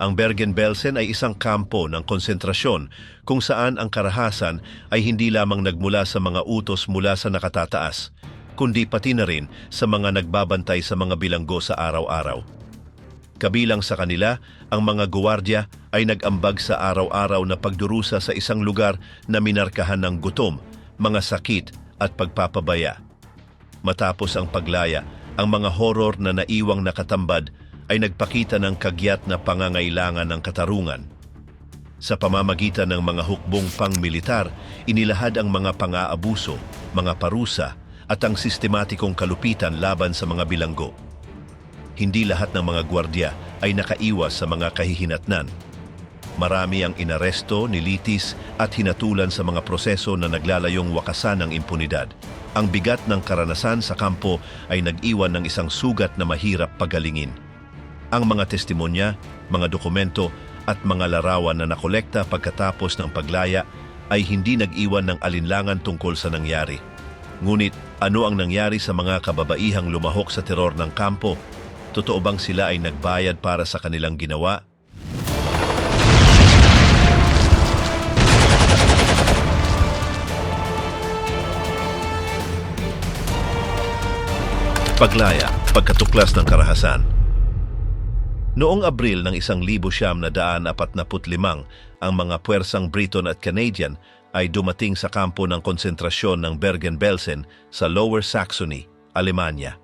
Ang Bergen-Belsen ay isang kampo ng konsentrasyon kung saan ang karahasan ay hindi lamang nagmula sa mga utos mula sa nakatataas, kundi pati na rin sa mga nagbabantay sa mga bilanggo sa araw-araw. Kabilang sa kanila, ang mga guwardiya ay nag-ambag sa araw-araw na pagdurusa sa isang lugar na minarkahan ng gutom, mga sakit at pagpapabaya. Matapos ang paglaya, ang mga horror na naiwang nakatambad ay nagpakita ng kagyat na pangangailangan ng katarungan. Sa pamamagitan ng mga hukbong pang-militar, inilahad ang mga pang-aabuso, mga parusa at ang sistematikong kalupitan laban sa mga bilanggo. Hindi lahat ng mga gwardiya ay nakaiwas sa mga kahihinatnan. Marami ang inaresto, nilitis at hinatulan sa mga proseso na naglalayong wakasan ng impunidad. Ang bigat ng karanasan sa kampo ay nag-iwan ng isang sugat na mahirap pagalingin. Ang mga testimonya, mga dokumento at mga larawan na nakolekta pagkatapos ng paglaya ay hindi nag-iwan ng alinlangan tungkol sa nangyari. Ngunit ano ang nangyari sa mga kababaihang lumahok sa teror ng kampo? Totoo bang sila ay nagbayad para sa kanilang ginawa? Paglaya, pagkatuklas ng karahasan. Noong Abril ng 1945, ang mga puwersang Briton at Canadian ay dumating sa kampo ng konsentrasyon ng Bergen-Belsen sa Lower Saxony, Alemanya.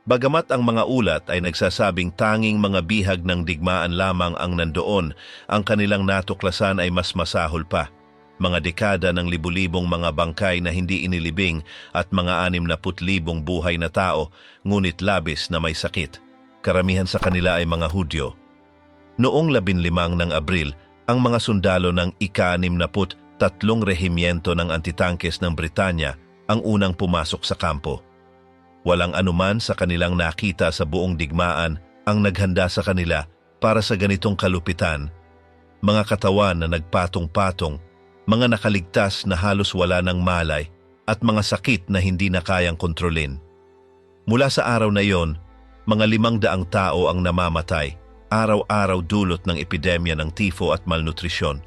Bagamat ang mga ulat ay nagsasabing tanging mga bihag ng digmaan lamang ang nandoon, ang kanilang natuklasan ay mas masahol pa. Mga dekada ng libu-libong mga bangkay na hindi inilibing at mga 60,000 buhay na tao, ngunit labis na may sakit. Karamihan sa kanila ay mga Hudyo. Noong 15 ng Abril, ang mga sundalo ng ika-63 rehimyento ng antitankes ng Britanya ang unang pumasok sa kampo. Walang anuman sa kanilang nakita sa buong digmaan ang naghanda sa kanila para sa ganitong kalupitan. Mga katawan na nagpatong-patong, mga nakaligtas na halos wala ng malay, at mga sakit na hindi na kayang kontrolin. Mula sa araw na iyon, mga 500 tao ang namamatay, araw-araw dulot ng epidemya ng tifo at malnutrisyon.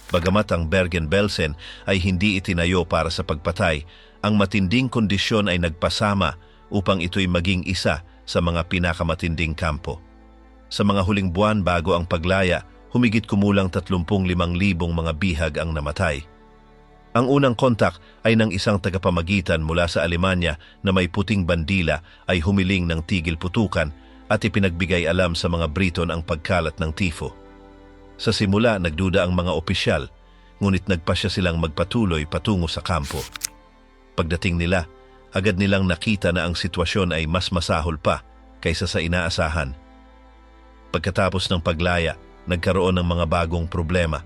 Bagamat ang Bergen-Belsen ay hindi itinayo para sa pagpatay, ang matinding kondisyon ay nagpasama upang ito'y maging isa sa mga pinakamatinding kampo. Sa mga huling buwan bago ang paglaya, humigit kumulang 35,000 mga bihag ang namatay. Ang unang kontak ay ng isang tagapamagitan mula sa Alemanya na may puting bandila ay humiling ng tigil putukan at ipinagbigay alam sa mga Briton ang pagkalat ng tifo. Sa simula, nagduda ang mga opisyal, ngunit nagpasya silang magpatuloy patungo sa kampo. Pagdating nila, agad nilang nakita na ang sitwasyon ay mas masahol pa kaysa sa inaasahan. Pagkatapos ng paglaya, nagkaroon ng mga bagong problema.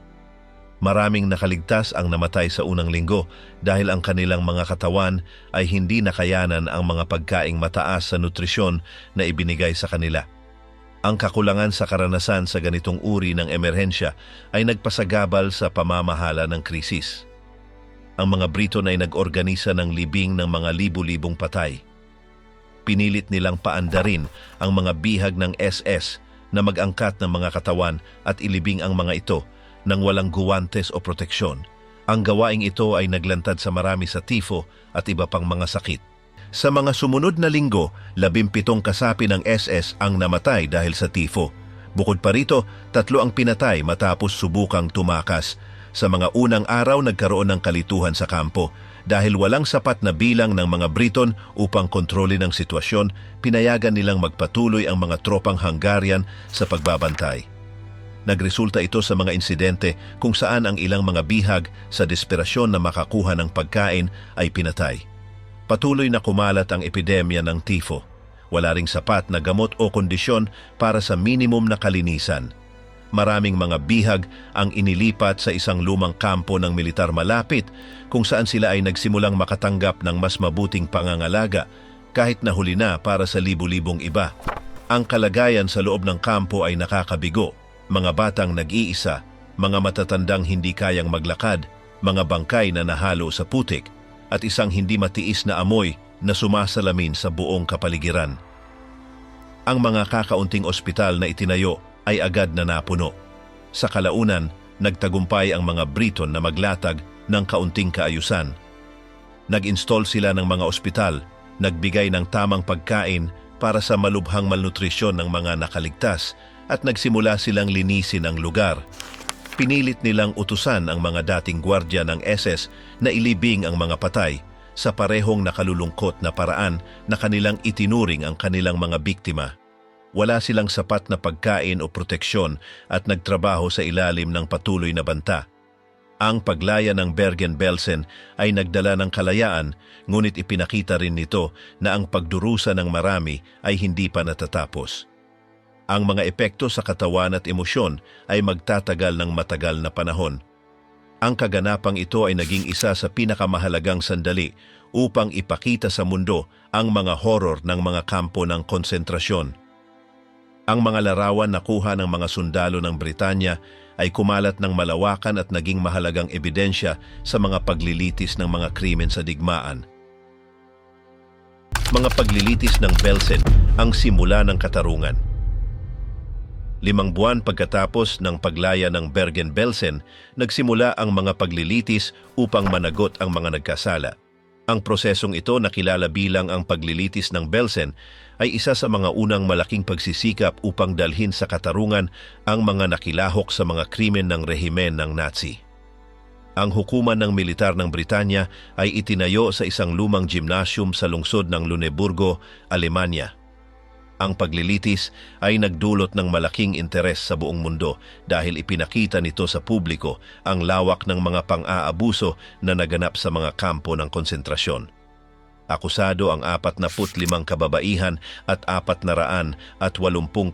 Maraming nakaligtas ang namatay sa unang linggo dahil ang kanilang mga katawan ay hindi nakayanan ang mga pagkaing mataas sa nutrisyon na ibinigay sa kanila. Ang kakulangan sa karanasan sa ganitong uri ng emerhensya ay nagpasagabal sa pamamahala ng krisis. Ang mga Briton ay nag-organisa ng libing ng mga libu-libong patay. Pinilit nilang paandarin ang mga bihag ng SS na mag-angkat ng mga katawan at ilibing ang mga ito nang walang guwantes o proteksyon. Ang gawaing ito ay naglantad sa marami sa tifo at iba pang mga sakit. Sa mga sumunod na linggo, 17 kasapi ng SS ang namatay dahil sa tifo. Bukod pa rito, 3 ang pinatay matapos subukang tumakas. Sa mga unang araw, nagkaroon ng kalituhan sa kampo. Dahil walang sapat na bilang ng mga Briton upang kontrolin ang sitwasyon, pinayagan nilang magpatuloy ang mga tropang Hungarian sa pagbabantay. Nagresulta ito sa mga insidente kung saan ang ilang mga bihag sa desperasyon na makakuha ng pagkain ay pinatay. Patuloy na kumalat ang epidemya ng tifo. Wala ring sapat na gamot o kondisyon para sa minimum na kalinisan. Maraming mga bihag ang inilipat sa isang lumang kampo ng militar malapit kung saan sila ay nagsimulang makatanggap ng mas mabuting pangangalaga kahit nahuli na para sa libu-libong iba. Ang kalagayan sa loob ng kampo ay nakakabigo. Mga batang nag-iisa, mga matatandang hindi kayang maglakad, mga bangkay na nahalo sa putik, at isang hindi matiis na amoy na sumasalamin sa buong kapaligiran. Ang mga kakaunting ospital na itinayo ay agad na napuno. Sa kalaunan, nagtagumpay ang mga Briton na maglatag ng kaunting kaayusan. Nag-install sila ng mga ospital, nagbigay ng tamang pagkain para sa malubhang malnutrisyon ng mga nakaligtas at nagsimula silang linisin ang lugar. Pinilit nilang utusan ang mga dating gwardiya ng SS na ilibing ang mga patay sa parehong nakalulungkot na paraan na kanilang itinuring ang kanilang mga biktima. Wala silang sapat na pagkain o proteksyon at nagtrabaho sa ilalim ng patuloy na banta. Ang paglaya ng Bergen-Belsen ay nagdala ng kalayaan, ngunit ipinakita rin nito na ang pagdurusa ng marami ay hindi pa natatapos. Ang mga epekto sa katawan at emosyon ay magtatagal ng matagal na panahon. Ang kaganapang ito ay naging isa sa pinakamahalagang sandali upang ipakita sa mundo ang mga horror ng mga kampo ng konsentrasyon. Ang mga larawan na kuha ng mga sundalo ng Britanya ay kumalat ng malawakan at naging mahalagang ebidensya sa mga paglilitis ng mga krimen sa digmaan. Mga paglilitis ng Belsen ang simula ng katarungan. 5 buwan pagkatapos ng paglaya ng Bergen-Belsen, nagsimula ang mga paglilitis upang managot ang mga nagkasala. Ang prosesong ito na kilala bilang ang paglilitis ng Belsen ay isa sa mga unang malaking pagsisikap upang dalhin sa katarungan ang mga nakilahok sa mga krimen ng rehimen ng Nazi. Ang hukuman ng militar ng Britanya ay itinayo sa isang lumang gymnasium sa lungsod ng Lüneburgo, Alemanya. Ang paglilitis ay nagdulot ng malaking interes sa buong mundo dahil ipinakita nito sa publiko ang lawak ng mga pang-aabuso na naganap sa mga kampo ng konsentrasyon. Akusado ang 45 kababaihan at 480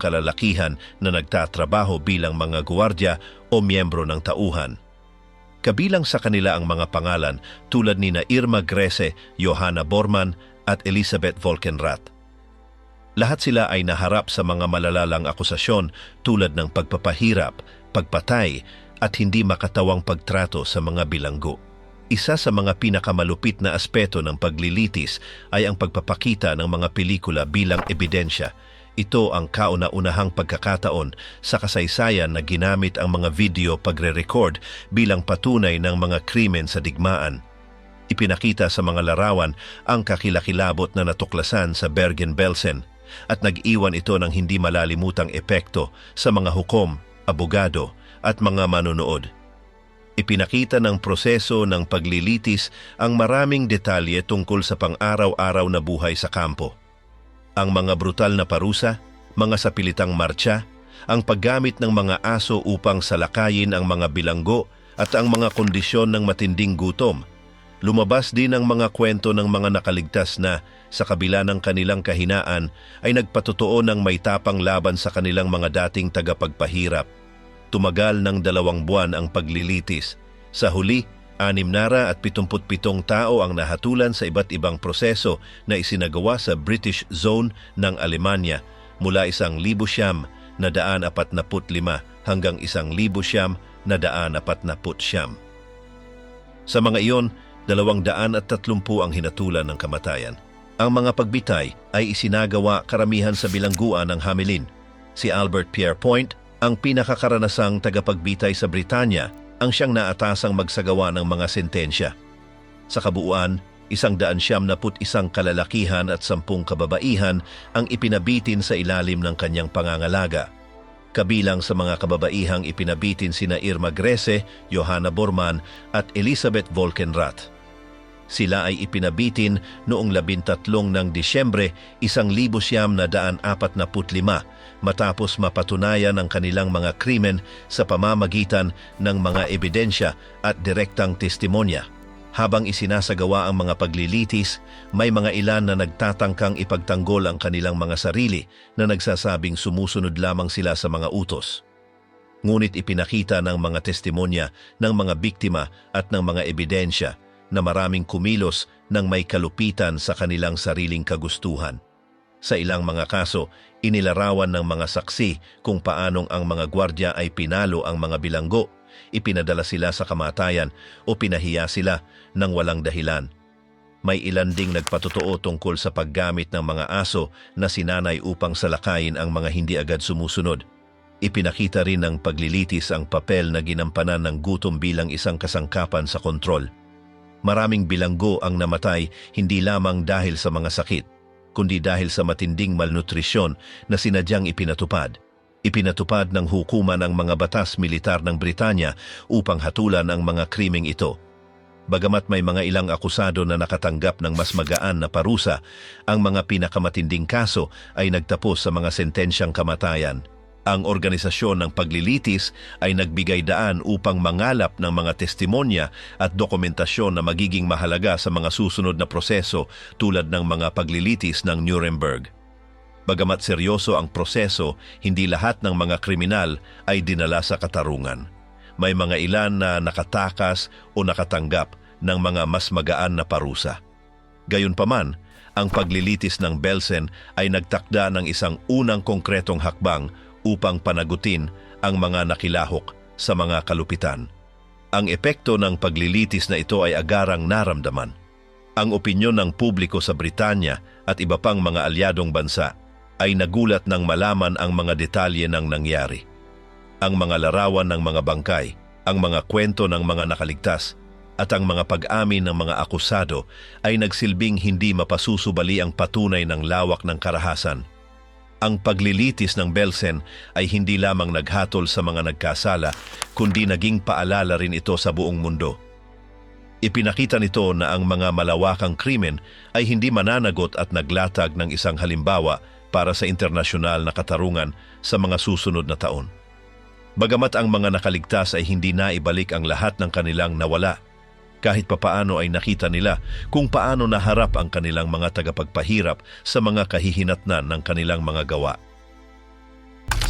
kalalakihan na nagtatrabaho bilang mga guwardiya o miyembro ng tauhan. Kabilang sa kanila ang mga pangalan tulad ni Irma Grese, Johanna Bormann at Elisabeth Volkenrath. Lahat sila ay naharap sa mga malalalang akusasyon tulad ng pagpapahirap, pagpatay at hindi makatawang pagtrato sa mga bilanggo. Isa sa mga pinakamalupit na aspeto ng paglilitis ay ang pagpapakita ng mga pelikula bilang ebidensya. Ito ang kauna-unahang pagkakataon sa kasaysayan na ginamit ang mga video pagre-record bilang patunay ng mga krimen sa digmaan. Ipinakita sa mga larawan ang kakilakilabot na natuklasan sa Bergen-Belsen at nag-iwan ito ng hindi malalimutang epekto sa mga hukom, abogado at mga manonood. Ipinakita ng proseso ng paglilitis ang maraming detalye tungkol sa pang-araw-araw na buhay sa kampo. Ang mga brutal na parusa, mga sapilitang martsa, ang paggamit ng mga aso upang salakayin ang mga bilanggo at ang mga kondisyon ng matinding gutom. Lumabas din ang mga kwento ng mga nakaligtas na, sa kabila ng kanilang kahinaan, ay nagpatotoo ng may tapang laban sa kanilang mga dating tagapagpahirap. Tumagal ng 2 buwan ang paglilitis. Sa huli, 677 tao ang nahatulan sa iba't ibang proseso na isinagawa sa British Zone ng Alemanya mula 1,145 hanggang 1,149. Sa mga iyon, 230 ang hinatulan ng kamatayan. Ang mga pagbitay ay isinagawa karamihan sa bilangguan ng Hamelin. Si Albert Pierrepoint, ang pinakakaranasang tagapagbitay sa Britanya, ang siyang naatasang magsagawa ng mga sentensya. Sa kabuuan, 171 kalalakihan at 10 kababaihan ang ipinabitin sa ilalim ng kanyang pangangalaga. Kabilang sa mga kababaihang ipinabitin sina Irma Grese, Johanna Bormann at Elisabeth Volkenrath. Sila ay ipinabitin noong 13 ng Disyembre 1945 matapos mapatunayan ang kanilang mga krimen sa pamamagitan ng mga ebidensya at direktang testimonya. Habang isinasagawa ang mga paglilitis, may mga ilan na nagtatangkang ipagtanggol ang kanilang mga sarili na nagsasabing sumusunod lamang sila sa mga utos. Ngunit ipinakita ng mga testimonya ng mga biktima at ng mga ebidensya na maraming kumilos ng may kalupitan sa kanilang sariling kagustuhan. Sa ilang mga kaso, inilarawan ng mga saksi kung paanong ang mga gwardya ay pinalo ang mga bilanggo, ipinadala sila sa kamatayan o pinahiya sila ng walang dahilan. May ilan ding nagpatotoo tungkol sa paggamit ng mga aso na sinanay upang salakayin ang mga hindi agad sumusunod. Ipinakita rin ng paglilitis ang papel na ginampanan ng gutom bilang isang kasangkapan sa kontrol. Maraming bilanggo ang namatay hindi lamang dahil sa mga sakit, kundi dahil sa matinding malnutrisyon na sinadyang ipinatupad. Ipinatupad ng hukuman ang mga batas militar ng Britanya upang hatulan ang mga krimeng ito. Bagamat may mga ilang akusado na nakatanggap ng mas magaan na parusa, ang mga pinakamatinding kaso ay nagtapos sa mga sentensyang kamatayan. Ang organisasyon ng paglilitis ay nagbigay daan upang mangalap ng mga testimonya at dokumentasyon na magiging mahalaga sa mga susunod na proseso tulad ng mga paglilitis ng Nuremberg. Bagamat seryoso ang proseso, hindi lahat ng mga kriminal ay dinala sa katarungan. May mga ilan na nakatakas o nakatanggap ng mga mas magaan na parusa. Gayunpaman, ang paglilitis ng Belsen ay nagtakda ng isang unang konkretong hakbang upang panagutin ang mga nakilahok sa mga kalupitan. Ang epekto ng paglilitis na ito ay agarang naramdaman. Ang opinyon ng publiko sa Britanya at iba pang mga alyadong bansa ay nagulat nang malaman ang mga detalye ng nangyari. Ang mga larawan ng mga bangkay, ang mga kwento ng mga nakaligtas, at ang mga pag-amin ng mga akusado ay nagsilbing hindi mapasusubali ang patunay ng lawak ng karahasan. Ang paglilitis ng Belsen ay hindi lamang naghatol sa mga nagkasala, kundi naging paalala rin ito sa buong mundo. Ipinakita nito na ang mga malawakang krimen ay hindi mananagot at naglatag ng isang halimbawa para sa internasyonal na katarungan sa mga susunod na taon. Bagamat ang mga nakaligtas ay hindi naibalik ang lahat ng kanilang nawala, kahit papaano ay nakita nila kung paano naharap ang kanilang mga tagapagpahirap sa mga kahihinatnan ng kanilang mga gawa.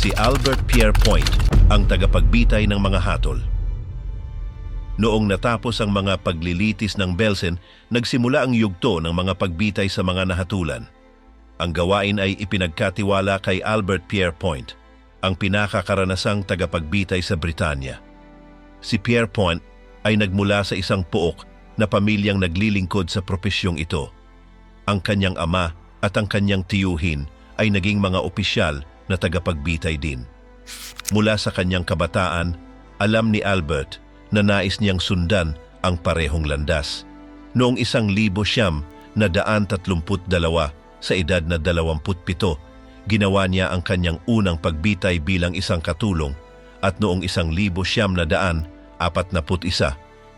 Si Albert Pierrepoint ang tagapagbitay ng mga hatol. Noong natapos ang mga paglilitis ng Belsen, nagsimula ang yugto ng mga pagbitay sa mga nahatulan. Ang gawain ay ipinagkatiwala kay Albert Pierrepoint, ang pinakakaranasang tagapagbitay sa Britanya. Si Pierrepoint ay nagmula sa isang pook na pamilyang naglilingkod sa propesyong ito. Ang kanyang ama at ang kanyang tiyuhin ay naging mga opisyal na tagapagbitay din. Mula sa kanyang kabataan, alam ni Albert na nais niyang sundan ang parehong landas. Noong 1932 sa edad na 27, ginawa niya ang kanyang unang pagbitay bilang isang katulong at noong 1941,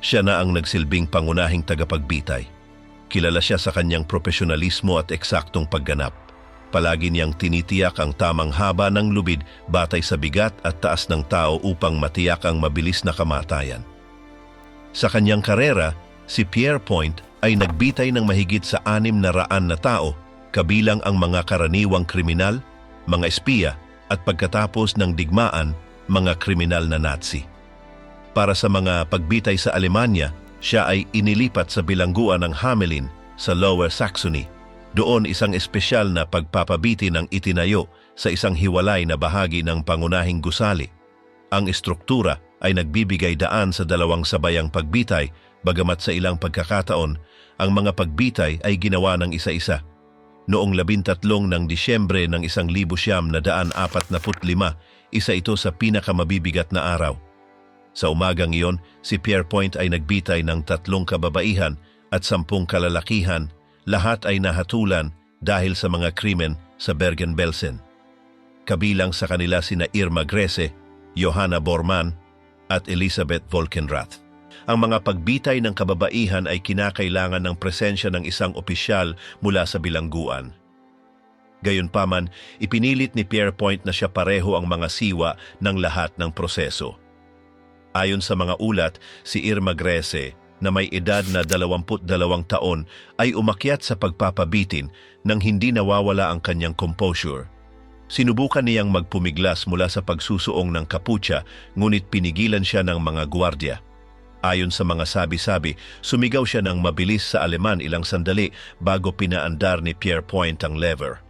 siya na ang nagsilbing pangunahing tagapagbitay. Kilala siya sa kanyang profesionalismo at eksaktong pagganap. Palagi niyang tinitiyak ang tamang haba ng lubid batay sa bigat at taas ng tao upang matiyak ang mabilis na kamatayan. Sa kanyang karera, si Pierrepoint ay nagbitay ng mahigit sa 600 na tao, kabilang ang mga karaniwang kriminal, mga espiya at pagkatapos ng digmaan, mga kriminal na Nazi. Para sa mga pagbitay sa Alemanya, siya ay inilipat sa bilangguan ng Hamelin sa Lower Saxony. Doon isang espesyal na pagpapabiti ng itinayo sa isang hiwalay na bahagi ng pangunahing gusali. Ang estruktura ay nagbibigay daan sa dalawang sabayang pagbitay, bagamat sa ilang pagkakataon, ang mga pagbitay ay ginawa ng isa-isa. Noong 13 ng Disyembre ng 1945, isa ito sa pinakamabibigat na araw. Sa umagang iyon, si Pierrepoint ay nagbitay ng 3 kababaihan at 10 kalalakihan, lahat ay nahatulan dahil sa mga krimen sa Bergen-Belsen. Kabilang sa kanila sina Irma Grese, Johanna Bormann at Elisabeth Volkenrath. Ang mga pagbitay ng kababaihan ay kinakailangan ng presensya ng isang opisyal mula sa bilangguan. Gayunpaman, ipinilit ni Pierrepoint na siya pareho ang mga siwa ng lahat ng proseso. Ayon sa mga ulat, si Irma Grese, na may edad na 22 taon, ay umakyat sa pagpapabitin nang hindi nawawala ang kanyang composure. Sinubukan niyang magpumiglas mula sa pagsusuong ng kaputsa, ngunit pinigilan siya ng mga gwardya. Ayon sa mga sabi-sabi, sumigaw siya ng mabilis sa Aleman ilang sandali bago pinaandar ni Pierrepoint ang lever.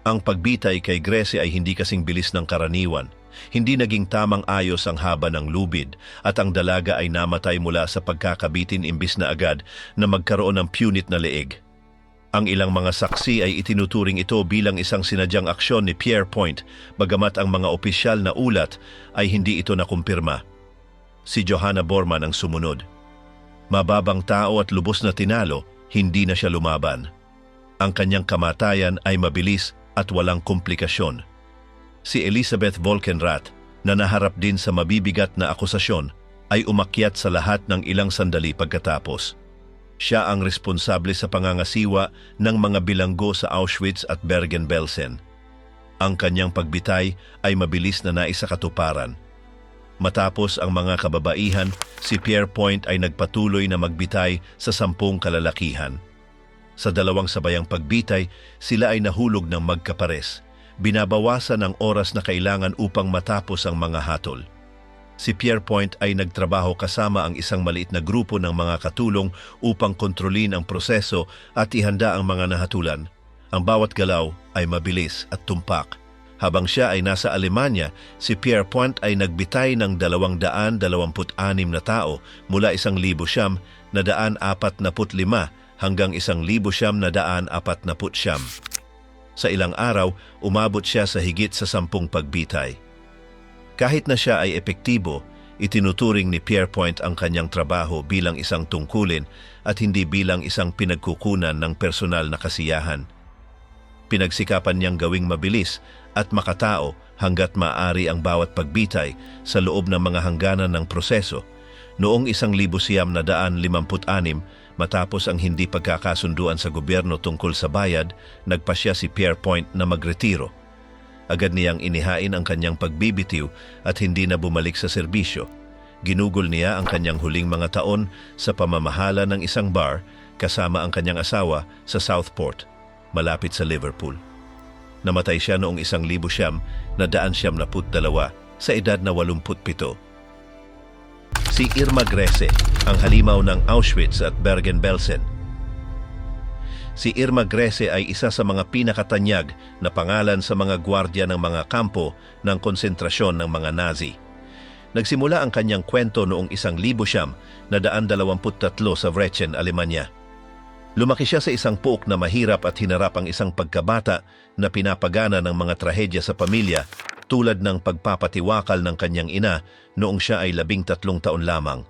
Ang pagbitay kay Grese ay hindi kasing bilis ng karaniwan. Hindi naging tamang ayos ang haba ng lubid at ang dalaga ay namatay mula sa pagkakabitin imbis na agad na magkaroon ng punit na leeg. Ang ilang mga saksi ay itinuturing ito bilang isang sinadyang aksyon ni Pierre Point, bagamat ang mga opisyal na ulat ay hindi ito nakumpirma. Si Johanna Borman ang sumunod. Mababang tao at lubos na tinalo, hindi na siya lumaban. Ang kanyang kamatayan ay mabilis at walang komplikasyon. Si Elizabeth Volkenrath, na naharap din sa mabibigat na akusasyon, ay umakyat sa lahat ng ilang sandali pagkatapos. Siya ang responsable sa pangangasiwa ng mga bilanggo sa Auschwitz at Bergen-Belsen. Ang kanyang pagbitay ay mabilis na naisakatuparan. Matapos ang mga kababaihan, si Pierre Point ay nagpatuloy na magbitay sa 10 kalalakihan. Sa 2 sabayang pagbitay, sila ay nahulog ng magkapares. Binabawasan ang oras na kailangan upang matapos ang mga hatol. Si Pierre Point ay nagtrabaho kasama ang isang maliit na grupo ng mga katulong upang kontrolin ang proseso at ihanda ang mga nahatulan. Ang bawat galaw ay mabilis at tumpak. Habang siya ay nasa Alemanya, si Pierre Point ay nagbitay ng 226 na tao mula 1,945 hanggang 1,949. Sa ilang araw, umabot siya sa higit sa 10 pagbitay. Kahit na siya ay epektibo, itinuturing ni Pierre Point ang kanyang trabaho bilang isang tungkulin at hindi bilang isang pinagkukunan ng personal na kasiyahan. Pinagsikapan niyang gawing mabilis at makatao hanggat maaari ang bawat pagbitay sa loob ng mga hangganan ng proseso. Noong 1956, matapos ang hindi pagkakasunduan sa gobyerno tungkol sa bayad, nagpasya si Pierre Point na magretiro. Agad niyang inihain ang kanyang pagbibitiw at hindi na bumalik sa serbisyo. Ginugol niya ang kanyang huling mga taon sa pamamahala ng isang bar kasama ang kanyang asawa sa Southport, malapit sa Liverpool. Namatay siya noong 1972 sa edad na 87. Si Irma Grese, ang halimaw ng Auschwitz at Bergen-Belsen. Si Irma Grese ay isa sa mga pinakatanyag na pangalan sa mga gwardya ng mga kampo ng konsentrasyon ng mga Nazi. Nagsimula ang kanyang kwento noong 1923 sa Wrechen, Alemanya. Lumaki siya sa isang puok na mahirap at hinarap ang isang pagkabata na pinapagana ng mga trahedya sa pamilya tulad ng pagpapatiwakal ng kanyang ina noong siya ay 13 taon lamang.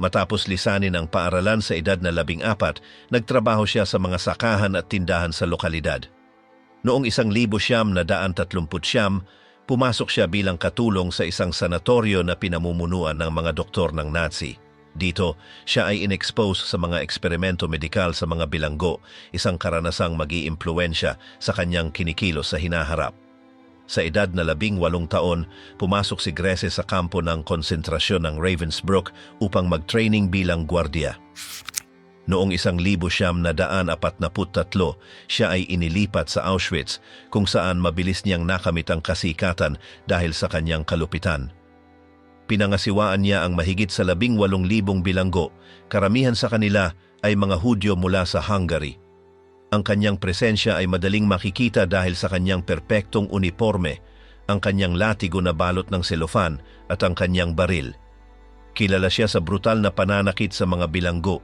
Matapos lisanin ang paaralan sa edad na 14, nagtrabaho siya sa mga sakahan at tindahan sa lokalidad. Noong 1939, pumasok siya bilang katulong sa isang sanatoryo na pinamumunuan ng mga doktor ng Nazi. Dito, siya ay inexpose sa mga eksperimento medikal sa mga bilanggo, isang karanasang mag-iimpluwensya sa kanyang kinikilos sa hinaharap. Sa edad na 18 taon, pumasok si Grese sa kampo ng konsentrasyon ng Ravensbrück upang mag-training bilang gwardiya. Noong 1943, siya ay inilipat sa Auschwitz kung saan mabilis niyang nakamit ang kasikatan dahil sa kanyang kalupitan. Pinangasiwaan niya ang mahigit sa 18,000 bilanggo, karamihan sa kanila ay mga Hudyo mula sa Hungary. Ang kanyang presensya ay madaling makikita dahil sa kanyang perpektong uniforme, ang kanyang latigo na balot ng selofan at ang kanyang baril. Kilala siya sa brutal na pananakit sa mga bilanggo,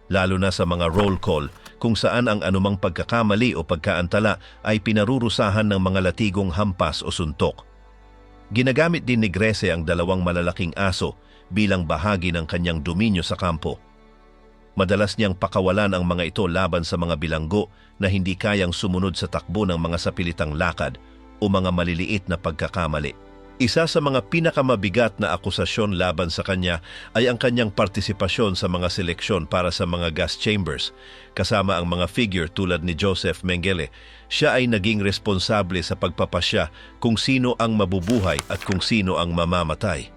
lalo na sa mga roll call kung saan ang anumang pagkakamali o pagkaantala ay pinarurusahan ng mga latigong hampas o suntok. Ginagamit din ni Grese ang 2 malalaking aso bilang bahagi ng kanyang dominyo sa kampo. Madalas niyang pakawalan ang mga ito laban sa mga bilanggo na hindi kayang sumunod sa takbo ng mga sapilitang lakad o mga maliliit na pagkakamali. Isa sa mga pinakamabigat na akusasyon laban sa kanya ay ang kanyang partisipasyon sa mga seleksyon para sa mga gas chambers. Kasama ang mga figure tulad ni Joseph Mengele, siya ay naging responsable sa pagpapasya kung sino ang mabubuhay at kung sino ang mamamatay.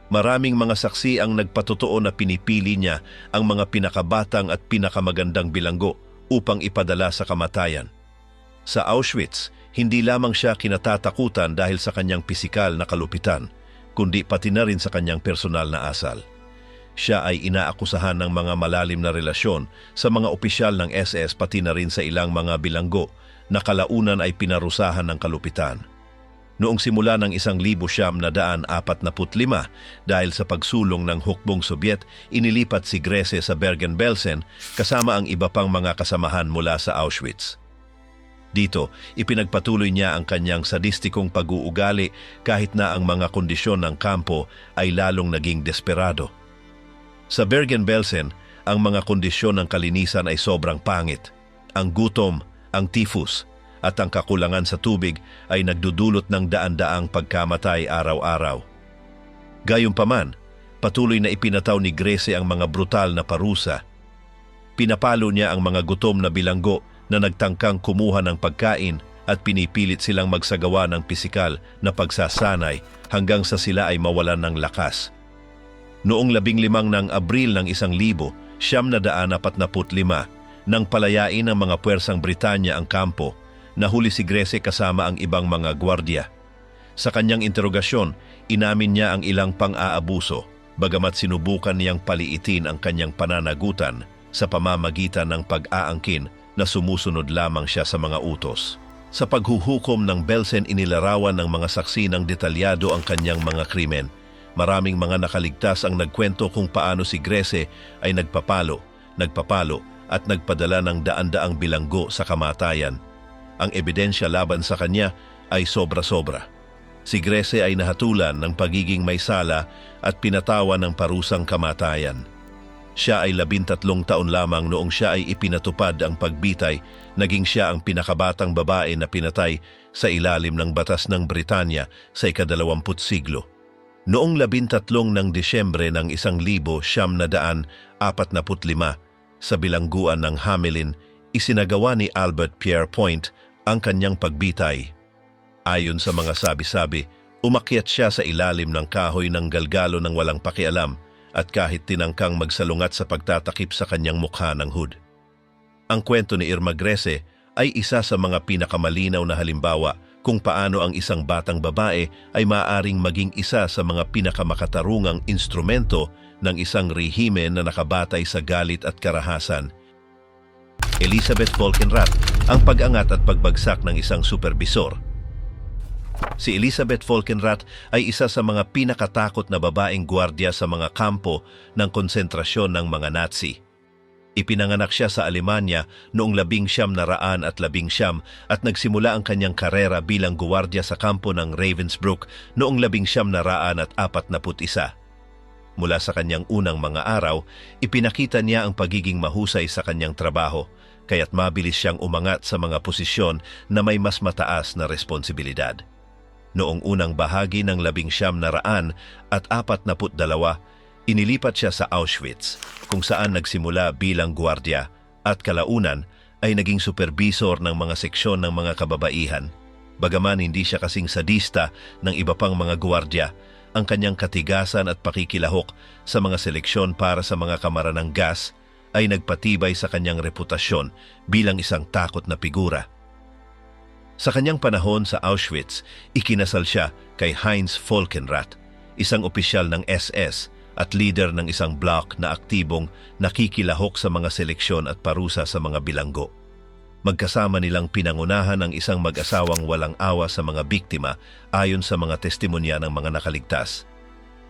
Maraming mga saksi ang nagpatotoo na pinipili niya ang mga pinakabatang at pinakamagandang bilanggo upang ipadala sa kamatayan. Sa Auschwitz, hindi lamang siya kinatatakutan dahil sa kanyang pisikal na kalupitan, kundi pati na rin sa kanyang personal na asal. Siya ay inaakusahan ng mga malalim na relasyon sa mga opisyal ng SS pati na rin sa ilang mga bilanggo na kalaunan ay pinarusahan ng kalupitan. Noong simula ng 1945 dahil sa pagsulong ng hukbong Sobyet, inilipat si Grese sa Bergen-Belsen kasama ang iba pang mga kasamahan mula sa Auschwitz. Dito, ipinagpatuloy niya ang kanyang sadistikong pag-uugali kahit na ang mga kondisyon ng kampo ay lalong naging desperado. Sa Bergen-Belsen, ang mga kondisyon ng kalinisan ay sobrang pangit. Ang gutom, ang typhus, at ang kakulangan sa tubig ay nagdudulot ng daan-daang pagkamatay araw-araw. Gayunpaman, patuloy na ipinataw ni Grese ang mga brutal na parusa. Pinapalo niya ang mga gutom na bilanggo na nagtangkang kumuha ng pagkain at pinipilit silang magsagawa ng pisikal na pagsasanay hanggang sa sila ay mawalan ng lakas. Noong 15 ng Abril ng 1945, nang palayain ng mga puwersang Britanya ang kampo, nahuli si Grese kasama ang ibang mga gwardya. Sa kanyang interogasyon, inamin niya ang ilang pang-aabuso, bagamat sinubukan niyang paliitin ang kanyang pananagutan sa pamamagitan ng pag-aangkin na sumusunod lamang siya sa mga utos. Sa paghuhukom ng Belsen, inilarawan ng mga saksi ng detalyado ang kanyang mga krimen. Maraming mga nakaligtas ang nagkwento kung paano si Grese ay nagpapalo at nagpadala ng daan-daang bilanggo sa kamatayan. Ang ebidensya laban sa kanya ay sobra-sobra. Si Grese ay nahatulan ng pagiging may sala at pinatawan ng parusang kamatayan. Siya ay 13 taon lamang noong siya ay ipinatupad ang pagbitay, naging siya ang pinakabatang babae na pinatay sa ilalim ng batas ng Britanya sa ika-20 siglo. Noong 13 ng Disyembre ng 1945, sa bilangguan ng Hamelin, isinagawa ni Albert Pierre Point ang kanyang pagbitay. Ayon sa mga sabi-sabi, umakyat siya sa ilalim ng kahoy ng galgalo ng walang pakialam at kahit tinangkang magsalungat sa pagtatakip sa kanyang mukha ng hood. Ang kwento ni Irma Grese ay isa sa mga pinakamalinaw na halimbawa kung paano ang isang batang babae ay maaaring maging isa sa mga pinakamakatarungang instrumento ng isang rehimen na nakabatay sa galit at karahasan. Elizabeth Volkenrath, ang pag-angat at pagbagsak ng isang superbisor. Si Elizabeth Volkenrath ay isa sa mga pinakatakot na babaeng gwardiya sa mga kampo ng konsentrasyon ng mga Nazi. Ipinanganak siya sa Alemanya noong 1919 at nagsimula ang kanyang karera bilang gwardiya sa kampo ng Ravensbrück noong 1941. Mula sa kanyang unang mga araw, ipinakita niya ang pagiging mahusay sa kanyang trabaho, kaya't mabilis siyang umangat sa mga posisyon na may mas mataas na responsibilidad. Noong unang bahagi ng 1942, inilipat siya sa Auschwitz, kung saan nagsimula bilang gwardiya at kalaunan ay naging supervisor ng mga seksyon ng mga kababaihan. Bagaman hindi siya kasing sadista ng iba pang mga gwardiya, ang kanyang katigasan at pakikilahok sa mga seleksyon para sa mga kamara ng gas ay nagpatibay sa kanyang reputasyon bilang isang takot na figura. Sa kanyang panahon sa Auschwitz, ikinasal siya kay Heinz Volkenrath, isang opisyal ng SS at leader ng isang bloc na aktibong nakikilahok sa mga seleksyon at parusa sa mga bilanggo. Magkasama nilang pinangunahan ang isang mag-asawang walang awa sa mga biktima ayon sa mga testimonya ng mga nakaligtas.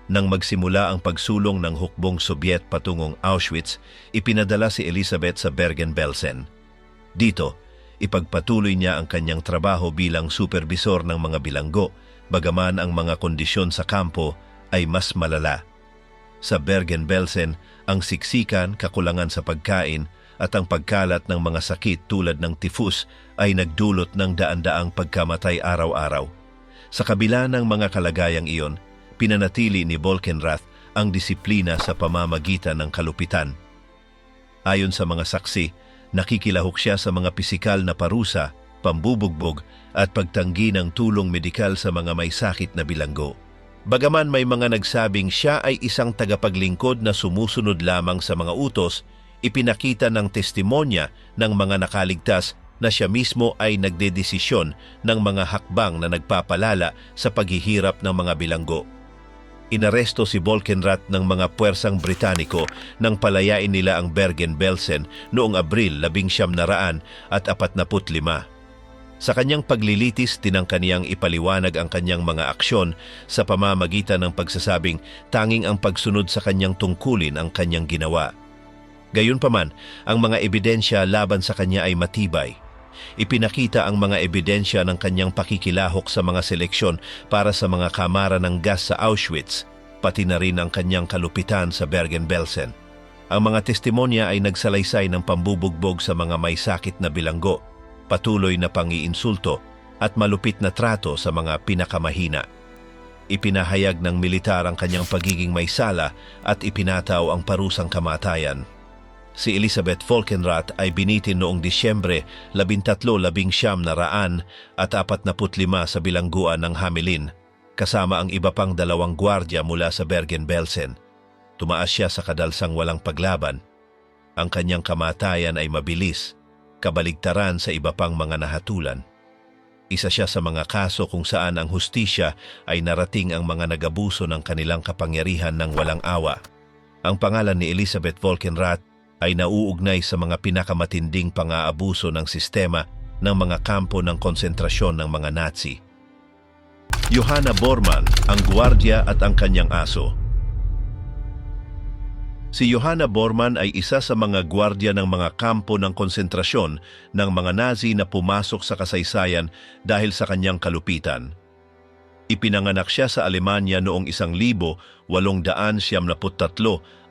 Nang magsimula ang pagsulong ng hukbong Sobyet patungong Auschwitz, ipinadala si Elizabeth sa Bergen-Belsen. Dito, ipagpatuloy niya ang kanyang trabaho bilang supervisor ng mga bilanggo, bagaman ang mga kondisyon sa kampo ay mas malala. Sa Bergen-Belsen, ang siksikan, kakulangan sa pagkain, at ang pagkalat ng mga sakit tulad ng typhus ay nagdulot ng daan-daang pagkamatay araw-araw. Sa kabila ng mga kalagayang iyon, pinanatili ni Volkenrath ang disiplina sa pamamagitan ng kalupitan. Ayon sa mga saksi, nakikilahok siya sa mga pisikal na parusa, pambubugbog at pagtanggi ng tulong medikal sa mga may sakit na bilanggo. Bagaman may mga nagsabing siya ay isang tagapaglingkod na sumusunod lamang sa mga utos, ipinakita ng testimonya ng mga nakaligtas na siya mismo ay nagdedesisyon ng mga hakbang na nagpapalala sa paghihirap ng mga bilanggo. Inaresto si Volkenrath ng mga puwersang Britaniko nang palayain nila ang Bergen-Belsen noong Abril 1945. Sa kanyang paglilitis, tinangka niyang ipaliwanag ang kanyang mga aksyon sa pamamagitan ng pagsasabing tanging ang pagsunod sa kanyang tungkulin ang kanyang ginawa. Gayunpaman, ang mga ebidensya laban sa kanya ay matibay. Ipinakita ang mga ebidensya ng kanyang pakikilahok sa mga seleksyon para sa mga kamara ng gas sa Auschwitz, pati na rin ang kanyang kalupitan sa Bergen-Belsen. Ang mga testimonya ay nagsalaysay ng pambubugbog sa mga may sakit na bilanggo, patuloy na pangiinsulto at malupit na trato sa mga pinakamahina. Ipinahayag ng militar ang kanyang pagiging may sala at ipinataw ang parusang kamatayan. Si Elisabeth Falkenrath ay binitin noong Disyembre 13,1945 sa bilangguan ng Hamelin, kasama ang iba pang 2 gwardya mula sa Bergen-Belsen. Tumaas siya sa kadalsang walang paglaban. Ang kanyang kamatayan ay mabilis, kabaligtaran sa iba pang mga nahatulan. Isa siya sa mga kaso kung saan ang hustisya ay narating ang mga nagabuso ng kanilang kapangyarihan ng walang awa. Ang pangalan ni Elisabeth Falkenrath ay nauugnay sa mga pinakamatinding pang-aabuso ng sistema ng mga kampo ng konsentrasyon ng mga Nazi. Johanna Bormann, ang gwardiya at ang kanyang aso. Si Johanna Bormann ay isa sa mga gwardiya ng mga kampo ng konsentrasyon ng mga Nazi na pumasok sa kasaysayan dahil sa kanyang kalupitan. Ipinanganak siya sa Alemanya noong 1873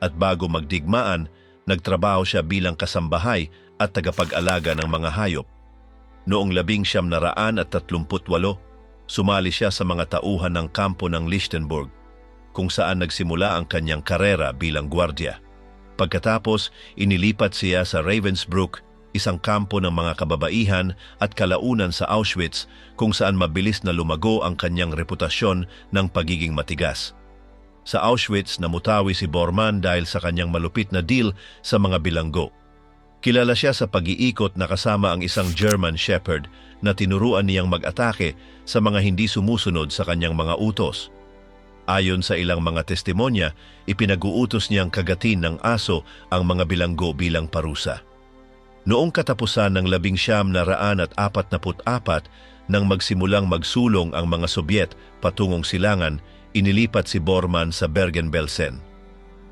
at bago magdigmaan, nagtrabaho siya bilang kasambahay at tagapag-alaga ng mga hayop. Noong 1938, sumali siya sa mga tauhan ng kampo ng Lichtenburg, kung saan nagsimula ang kanyang karera bilang gwardya. Pagkatapos, inilipat siya sa Ravensbrück, isang kampo ng mga kababaihan at kalaunan sa Auschwitz, kung saan mabilis na lumago ang kanyang reputasyon ng pagiging matigas. Sa Auschwitz, namutawi si Bormann dahil sa kanyang malupit na deal sa mga bilanggo. Kilala siya sa pag-iikot na kasama ang isang German Shepherd na tinuruan niyang mag-atake sa mga hindi sumusunod sa kanyang mga utos. Ayon sa ilang mga testimonya, ipinag-uutos niyang kagatin ng aso ang mga bilanggo bilang parusa. Noong katapusan ng 1944 nang magsimulang magsulong ang mga Sobyet patungong silangan, inilipat si Bormann sa Bergen-Belsen.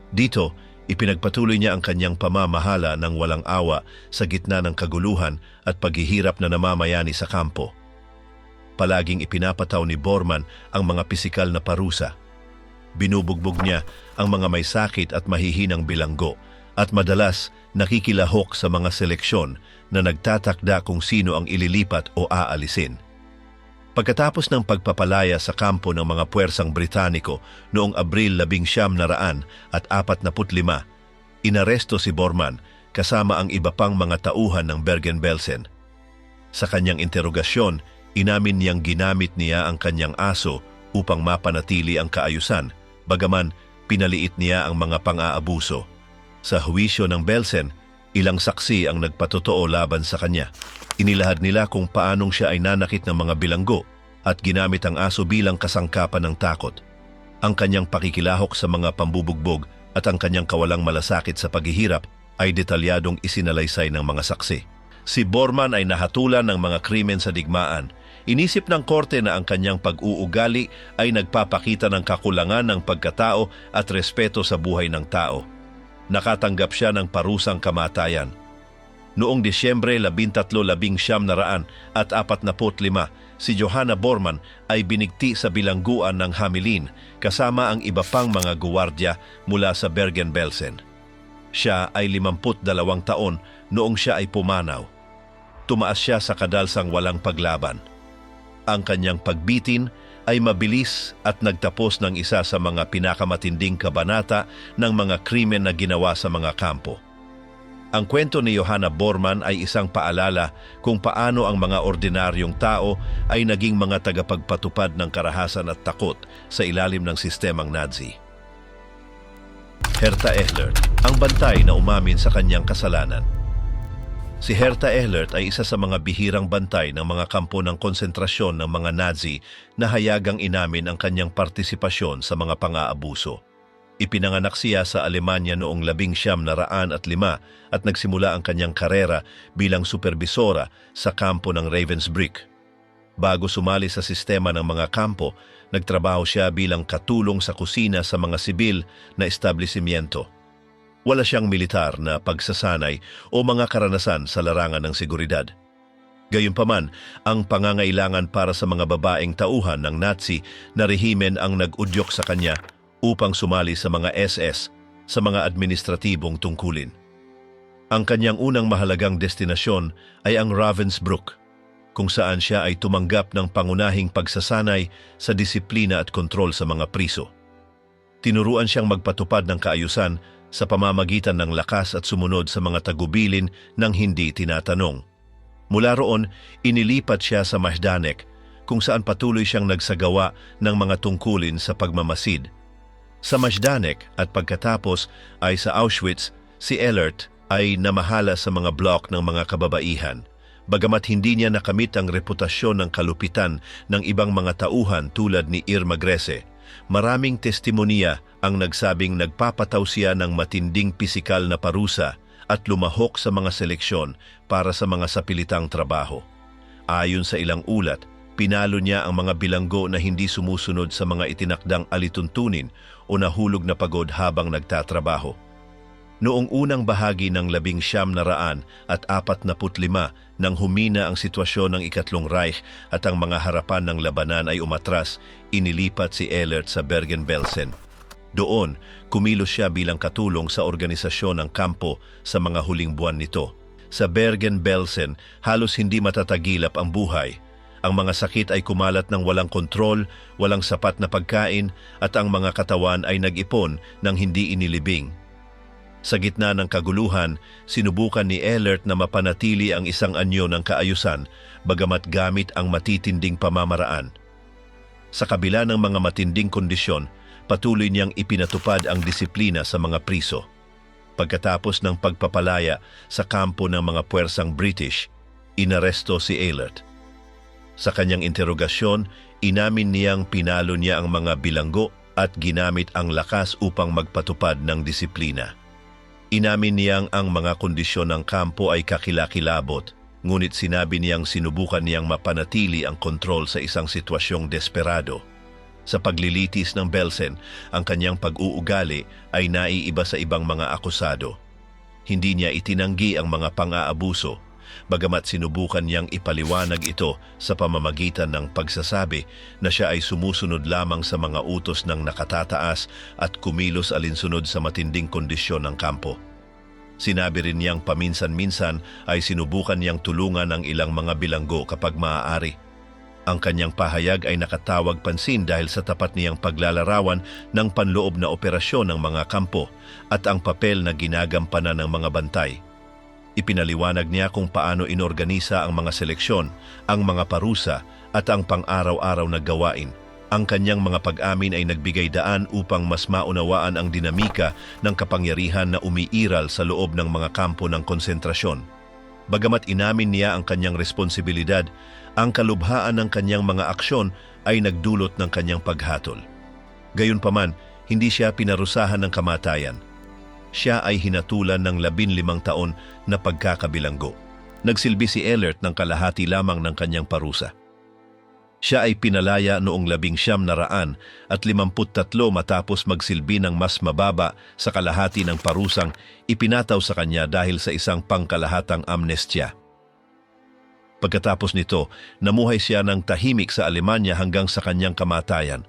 Dito, ipinagpatuloy niya ang kanyang pamamahala ng walang awa sa gitna ng kaguluhan at paghihirap na namamayani sa kampo. Palaging ipinapataw ni Bormann ang mga pisikal na parusa. Binubugbog niya ang mga may sakit at mahihinang bilanggo at madalas nakikilahok sa mga seleksyon na nagtatakda kung sino ang ililipat o aalisin. Pagkatapos ng pagpapalaya sa kampo ng mga puwersang Britaniko noong Abril 1945, inaresto si Bormann kasama ang iba pang mga tauhan ng Bergen-Belsen. Sa kanyang interogasyon, inamin niyang ginamit niya ang kanyang aso upang mapanatili ang kaayusan, bagaman pinaliit niya ang mga pang-aabuso. Sa huwisyo ng Belsen, ilang saksi ang nagpatotoo laban sa kanya. Inilahad nila kung paanong siya ay nanakit ng mga bilanggo at ginamit ang aso bilang kasangkapan ng takot. Ang kanyang pakikilahok sa mga pambubugbog at ang kanyang kawalang malasakit sa paghihirap ay detalyadong isinalaysay ng mga saksi. Si Bormann ay nahatulan ng mga krimen sa digmaan. Inisip ng korte na ang kanyang pag-uugali ay nagpapakita ng kakulangan ng pagkatao at respeto sa buhay ng tao. Nakatanggap siya ng parusang kamatayan. Noong Disyembre 13,1945, si Johanna Bormann ay binigti sa bilangguan ng Hamelin kasama ang iba pang mga guwardya mula sa Bergen-Belsen. Siya ay 52 taon noong siya ay pumanaw. Tumaas siya sa kadalsang walang paglaban. Ang kanyang pagbitin ay mabilis at nagtapos ng isa sa mga pinakamatinding kabanata ng mga krimen na ginawa sa mga kampo. Ang kwento ni Johanna Bormann ay isang paalala kung paano ang mga ordinaryong tao ay naging mga tagapagpatupad ng karahasan at takot sa ilalim ng sistemang Nazi. Herta Ehlert, ang bantay na umamin sa kanyang kasalanan. Si Herta Ehlert ay isa sa mga bihirang bantay ng mga kampo ng konsentrasyon ng mga Nazi na hayagang inamin ang kanyang partisipasyon sa mga pang-aabuso. Ipinanganak siya sa Alemanya noong 1905 at nagsimula ang kanyang karera bilang superbisora sa kampo ng Ravensbrück. Bago sumali sa sistema ng mga kampo, nagtrabaho siya bilang katulong sa kusina sa mga sibil na establishmento. Wala siyang militar na pagsasanay o mga karanasan sa larangan ng seguridad. Gayunpaman, ang pangangailangan para sa mga babaeng tauhan ng Nazi na rehimen ang nag-udyok sa kanya upang sumali sa mga SS sa mga administratibong tungkulin. Ang kanyang unang mahalagang destinasyon ay ang Ravensbrück, kung saan siya ay tumanggap ng pangunahing pagsasanay sa disiplina at kontrol sa mga priso. Tinuruan siyang magpatupad ng kaayusan sa pamamagitan ng lakas at sumunod sa mga tagubilin ng hindi tinatanong. Mula roon, inilipat siya sa Majdanek, kung saan patuloy siyang nagsagawa ng mga tungkulin sa pagmamasid. Sa Majdanek at pagkatapos ay sa Auschwitz, si Ehlert ay namahala sa mga blok ng mga kababaihan. Bagamat hindi niya nakamit ang reputasyon ng kalupitan ng ibang mga tauhan tulad ni Irma Grese, maraming testimonya ang nagsabing nagpapataw siya ng matinding pisikal na parusa at lumahok sa mga seleksyon para sa mga sapilitang trabaho. Ayon sa ilang ulat, pinalo niya ang mga bilanggo na hindi sumusunod sa mga itinakdang alituntunin o nahulog na pagod habang nagtatrabaho. Noong unang bahagi ng 1945 nang humina ang sitwasyon ng Ikatlong Reich at ang mga harapan ng labanan ay umatras, inilipat si Ehlert sa Bergen-Belsen. Doon, kumilos siya bilang katulong sa organisasyon ng kampo sa mga huling buwan nito. Sa Bergen-Belsen, halos hindi matatagilap ang buhay. Ang mga sakit ay kumalat ng walang kontrol, walang sapat na pagkain, at ang mga katawan ay nag-ipon ng hindi inilibing. Sa gitna ng kaguluhan, sinubukan ni Ehlert na mapanatili ang isang anyo ng kaayusan, bagamat gamit ang matitinding pamamaraan. Sa kabila ng mga matinding kondisyon, patuloy niyang ipinatupad ang disiplina sa mga priso. Pagkatapos ng pagpapalaya sa kampo ng mga puwersang British, inaresto si Ehlert. Sa kanyang interogasyon, inamin niyang pinalo niya ang mga bilanggo at ginamit ang lakas upang magpatupad ng disiplina. Inamin niyang ang mga kondisyon ng kampo ay kakilakilabot, ngunit sinabi niyang sinubukan niyang mapanatili ang kontrol sa isang sitwasyong desperado. Sa paglilitis ng Belsen, ang kanyang pag-uugali ay naiiba sa ibang mga akusado. Hindi niya itinanggi ang mga pang-aabuso, bagamat sinubukan niyang ipaliwanag ito sa pamamagitan ng pagsasabi na siya ay sumusunod lamang sa mga utos ng nakatataas at kumilos alinsunod sa matinding kondisyon ng kampo. Sinabi rin niyang paminsan-minsan ay sinubukan niyang tulungan ang ilang mga bilanggo kapag maaari. Ang kanyang pahayag ay nakatawag pansin dahil sa tapat niyang paglalarawan ng panloob na operasyon ng mga kampo at ang papel na ginagampanan ng mga bantay. Ipinaliwanag niya kung paano inorganisa ang mga seleksyon, ang mga parusa at ang pang-araw-araw na gawain. Ang kanyang mga pag-amin ay nagbigay daan upang mas maunawaan ang dinamika ng kapangyarihan na umiiral sa loob ng mga kampo ng konsentrasyon. Bagamat inamin niya ang kanyang responsibilidad, ang kalubhaan ng kanyang mga aksyon ay nagdulot ng kanyang paghatol. Gayunpaman, hindi siya pinarusahan ng kamatayan. Siya ay hinatulan ng 15 taon na pagkakabilanggo. Nagsilbi si Ehlert ng kalahati lamang ng kanyang parusa. Siya ay pinalaya noong 1953 matapos magsilbi ng mas mababa sa kalahati ng parusang ipinataw sa kanya dahil sa isang pangkalahatang amnestya. Pagkatapos nito, namuhay siya ng tahimik sa Alemanya hanggang sa kanyang kamatayan.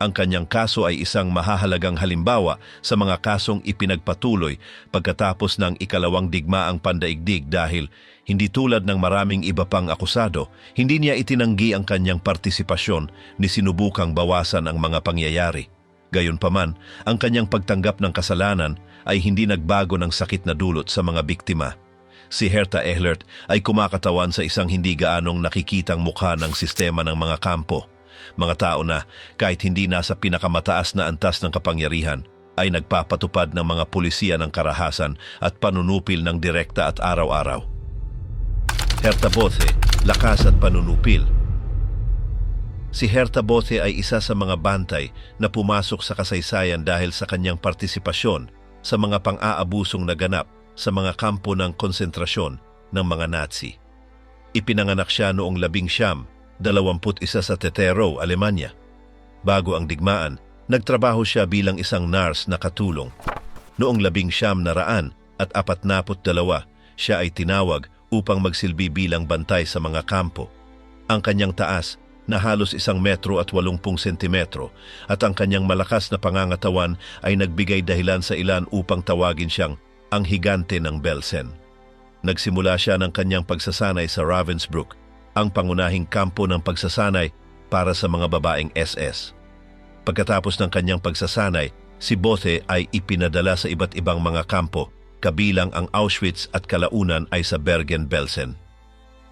Ang kanyang kaso ay isang mahahalagang halimbawa sa mga kasong ipinagpatuloy pagkatapos ng ikalawang digmaang pandaigdig dahil hindi tulad ng maraming iba pang akusado, hindi niya itinanggi ang kanyang partisipasyon ni sinubukang bawasan ang mga pangyayari. Gayunpaman, ang kanyang pagtanggap ng kasalanan ay hindi nagbago ng sakit na dulot sa mga biktima. Si Herta Ehlert ay kumakatawan sa isang hindi gaanong nakikitang mukha ng sistema ng mga kampo. Mga tao na, kahit hindi nasa pinakamataas na antas ng kapangyarihan, ay nagpapatupad ng mga pulisiya ng karahasan at panunupil ng direkta at araw-araw. Herta Bothe, lakas at panunupil. Si Herta Bothe ay isa sa mga bantay na pumasok sa kasaysayan dahil sa kanyang partisipasyon sa mga pang-aabusong naganap sa mga kampo ng konsentrasyon ng mga Nazi. Ipinanganak siya noong 21 sa Tetero, Alemanya. Bago ang digmaan, nagtrabaho siya bilang isang nurse na katulong. Noong 1942, siya ay tinawag upang magsilbi bilang bantay sa mga kampo. Ang kanyang taas na halos 1 metro at 80 sentimetro at ang kanyang malakas na pangangatawan ay nagbigay dahilan sa ilan upang tawagin siyang ang higante ng Belsen. Nagsimula siya ng kanyang pagsasanay sa Ravensbrück, ang pangunahing kampo ng pagsasanay para sa mga babaeng SS. Pagkatapos ng kanyang pagsasanay, si Bothe ay ipinadala sa iba't ibang mga kampo, kabilang ang Auschwitz at kalaunan ay sa Bergen-Belsen.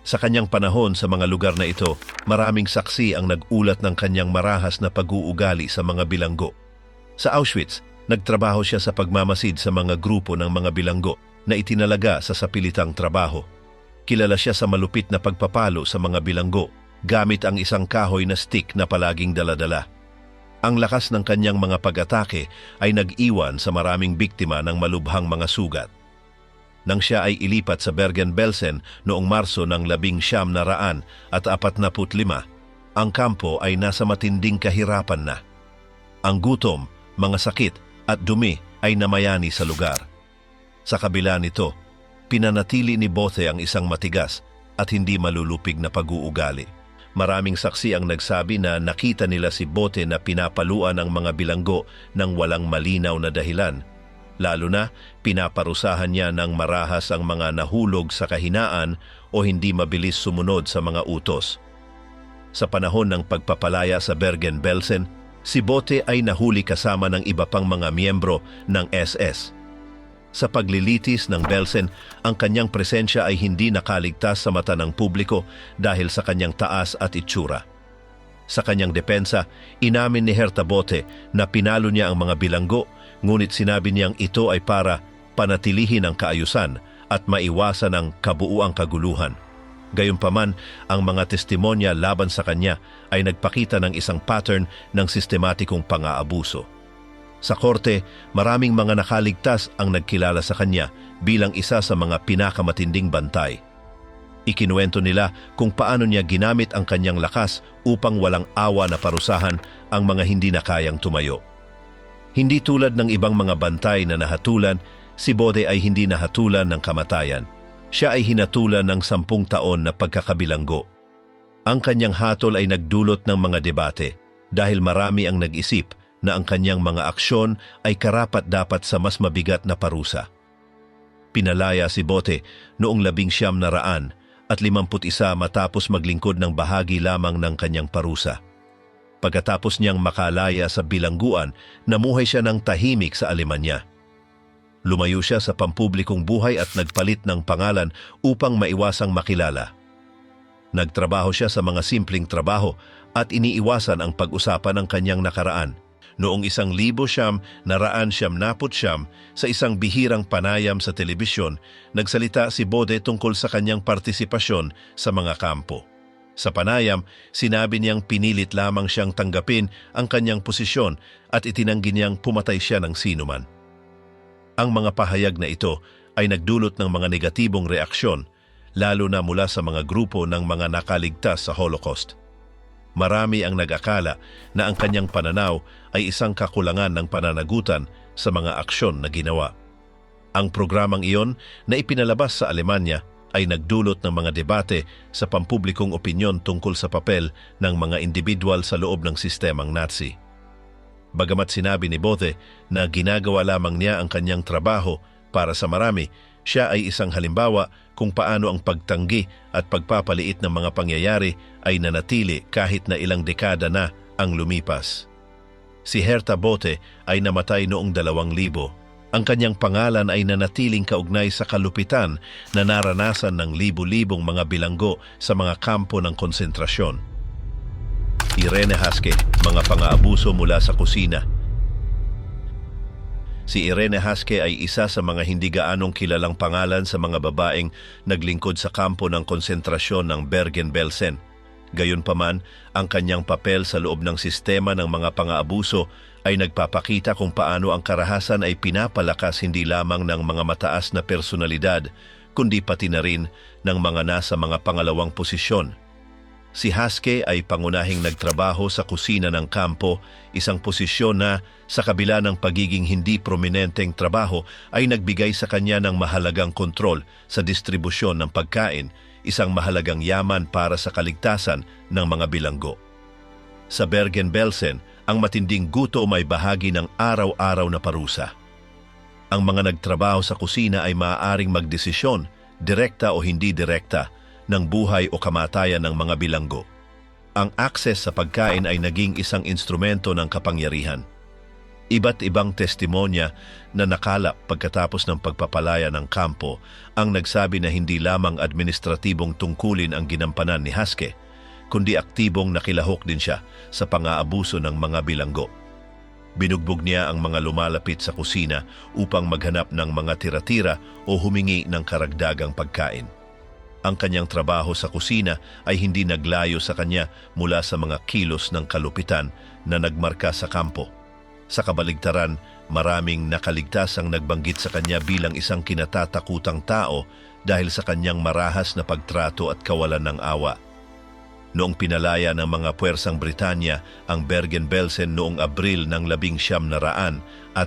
Sa kanyang panahon sa mga lugar na ito, maraming saksi ang nag-ulat ng kanyang marahas na pag-uugali sa mga bilanggo. Sa Auschwitz, nagtrabaho siya sa pagmamasid sa mga grupo ng mga bilanggo na itinalaga sa sapilitang trabaho. Kilala siya sa malupit na pagpapalo sa mga bilanggo gamit ang isang kahoy na stick na palaging daladala. Ang lakas ng kanyang mga pag-atake ay nag-iwan sa maraming biktima ng malubhang mga sugat. Nang siya ay ilipat sa Bergen-Belsen noong Marso ng 1945, ang kampo ay nasa matinding kahirapan na. Ang gutom, mga sakit at dumi ay namayani sa lugar. Sa kabila nito, pinanatili ni Bothe ang isang matigas at hindi malulupig na pag-uugali. Maraming saksi ang nagsabi na nakita nila si Bothe na pinapaluan ang mga bilanggo ng walang malinaw na dahilan. Lalo na, pinaparusahan niya ng marahas ang mga nahulog sa kahinaan o hindi mabilis sumunod sa mga utos. Sa panahon ng pagpapalaya sa Bergen-Belsen, si Bothe ay nahuli kasama ng iba pang mga miyembro ng SS. Sa paglilitis ng Belsen, ang kanyang presensya ay hindi nakaligtas sa mata ng publiko dahil sa kanyang taas at itsura. Sa kanyang depensa, inamin ni Herta Bothe na pinalo niya ang mga bilanggo, ngunit sinabi niyang ito ay para panatilihin ang kaayusan at maiwasan ang kabuuang kaguluhan. Gayunpaman, ang mga testimonya laban sa kanya ay nagpakita ng isang pattern ng sistematikong pang-aabuso. Sa korte, maraming mga nakaligtas ang nagkilala sa kanya bilang isa sa mga pinakamatinding bantay. Ikinuwento nila kung paano niya ginamit ang kanyang lakas upang walang awa na parusahan ang mga hindi na kayang tumayo. Hindi tulad ng ibang mga bantay na nahatulan, si Bothe ay hindi nahatulan ng kamatayan. Siya ay hinatulan ng 10 taon na pagkakabilanggo. Ang kanyang hatol ay nagdulot ng mga debate dahil marami ang nag-isip na ang kanyang mga aksyon ay karapat-dapat sa mas mabigat na parusa. Pinalaya si Bothe noong 1951 matapos maglingkod ng bahagi lamang ng kanyang parusa. Pagkatapos niyang makalaya sa bilangguan, namuhay siya ng tahimik sa Alemanya. Lumayo siya sa pampublikong buhay at nagpalit ng pangalan upang maiwasang makilala. Nagtrabaho siya sa mga simpleng trabaho at iniiwasan ang pag-usapan ng kanyang nakaraan. Noong 1979, sa isang bihirang panayam sa telebisyon, nagsalita si Bothe tungkol sa kanyang partisipasyon sa mga kampo. Sa panayam, sinabi niyang pinilit lamang siyang tanggapin ang kanyang posisyon at itinanggi niyang pumatay siya ng sinuman. Ang mga pahayag na ito ay nagdulot ng mga negatibong reaksyon, lalo na mula sa mga grupo ng mga nakaligtas sa Holocaust. Marami ang nag-akala na ang kanyang pananaw ay isang kakulangan ng pananagutan sa mga aksyon na ginawa. Ang programang iyon na ipinalabas sa Alemanya ay nagdulot ng mga debate sa pampublikong opinyon tungkol sa papel ng mga individual sa loob ng sistemang Nazi. Bagamat sinabi ni Bothe na ginagawa lamang niya ang kanyang trabaho para sa marami, siya ay isang halimbawa kung paano ang pagtanggi at pagpapaliit ng mga pangyayari ay nanatili kahit na ilang dekada na ang lumipas. Si Herta Bothe ay namatay noong 2000. Ang kanyang pangalan ay nanatiling kaugnay sa kalupitan na naranasan ng libu-libong mga bilanggo sa mga kampo ng konsentrasyon. Irene Haske, mga pang-aabuso mula sa kusina. Si Irene Haske ay isa sa mga hindi gaanong kilalang pangalan sa mga babaeng naglingkod sa kampo ng konsentrasyon ng Bergen-Belsen. Gayunpaman, ang kanyang papel sa loob ng sistema ng mga pang-aabuso ay nagpapakita kung paano ang karahasan ay pinapalakas hindi lamang ng mga mataas na personalidad, kundi pati na rin ng mga nasa mga pangalawang posisyon. Si Haske ay pangunahing nagtrabaho sa kusina ng kampo, isang posisyon na sa kabila ng pagiging hindi prominenteng trabaho ay nagbigay sa kanya ng mahalagang kontrol sa distribusyon ng pagkain, isang mahalagang yaman para sa kaligtasan ng mga bilanggo. Sa Bergen-Belsen, ang matinding gutom ay bahagi ng araw-araw na parusa. Ang mga nagtrabaho sa kusina ay maaaring magdesisyon, direkta o hindi direkta, ng buhay o kamatayan ng mga bilanggo. Ang akses sa pagkain ay naging isang instrumento ng kapangyarihan. Iba't ibang testimonya na nakalap pagkatapos ng pagpapalaya ng kampo ang nagsabi na hindi lamang administratibong tungkulin ang ginampanan ni Haske, kundi aktibong nakilahok din siya sa pang-aabuso ng mga bilanggo. Binugbog niya ang mga lumalapit sa kusina upang maghanap ng mga tira-tira o humingi ng karagdagang pagkain. Ang kanyang trabaho sa kusina ay hindi naglayo sa kanya mula sa mga kilos ng kalupitan na nagmarka sa kampo. Sa kabaligtaran, maraming nakaligtas ang nagbanggit sa kanya bilang isang kinatatakutang tao dahil sa kanyang marahas na pagtrato at kawalan ng awa. Noong pinalaya ng mga puwersang Britanya ang Bergen-Belsen noong Abril ng 1945,